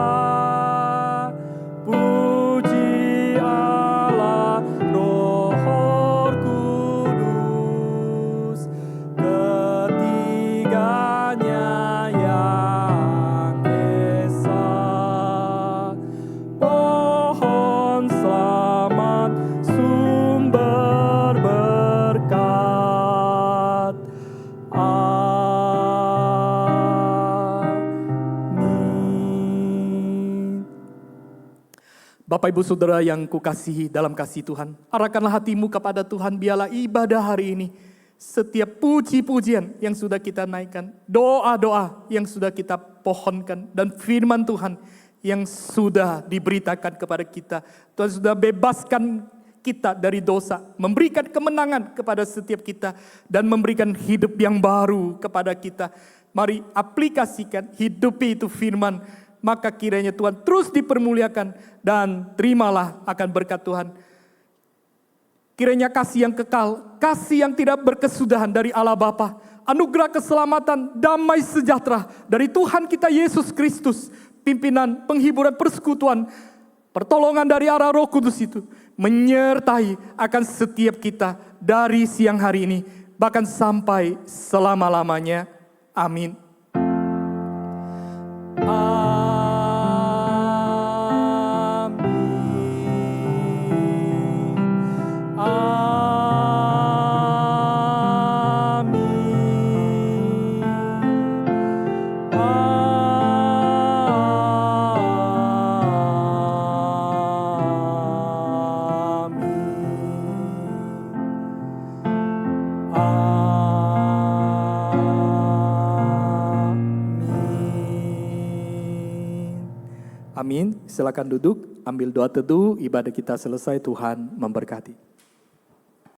puji Allah Roh Kudus, ketiganya yang esa. Pohon selamat sumber berkat. Amin. Bapak Ibu Saudara yang kukasihi dalam kasih Tuhan, arahkanlah hatimu kepada Tuhan, biarlah ibadah hari ini, setiap puji-pujian yang sudah kita naikkan, doa-doa yang sudah kita pohonkan, dan firman Tuhan yang sudah diberitakan kepada kita. Tuhan sudah bebaskan kita dari dosa, memberikan kemenangan kepada setiap kita, dan memberikan hidup yang baru kepada kita. Mari aplikasikan, hidupi itu firman, maka kiranya Tuhan terus dipermuliakan, dan terimalah akan berkat Tuhan. Kiranya kasih yang kekal, kasih yang tidak berkesudahan dari Allah Bapa, anugerah keselamatan, damai sejahtera dari Tuhan kita Yesus Kristus, pimpinan, penghiburan, persekutuan, pertolongan dari arah Roh Kudus itu menyertai akan setiap kita dari siang hari ini, bahkan sampai selama-lamanya. Amin. Amin. Silakan duduk, ambil doa teduh, ibadah kita selesai, Tuhan memberkati.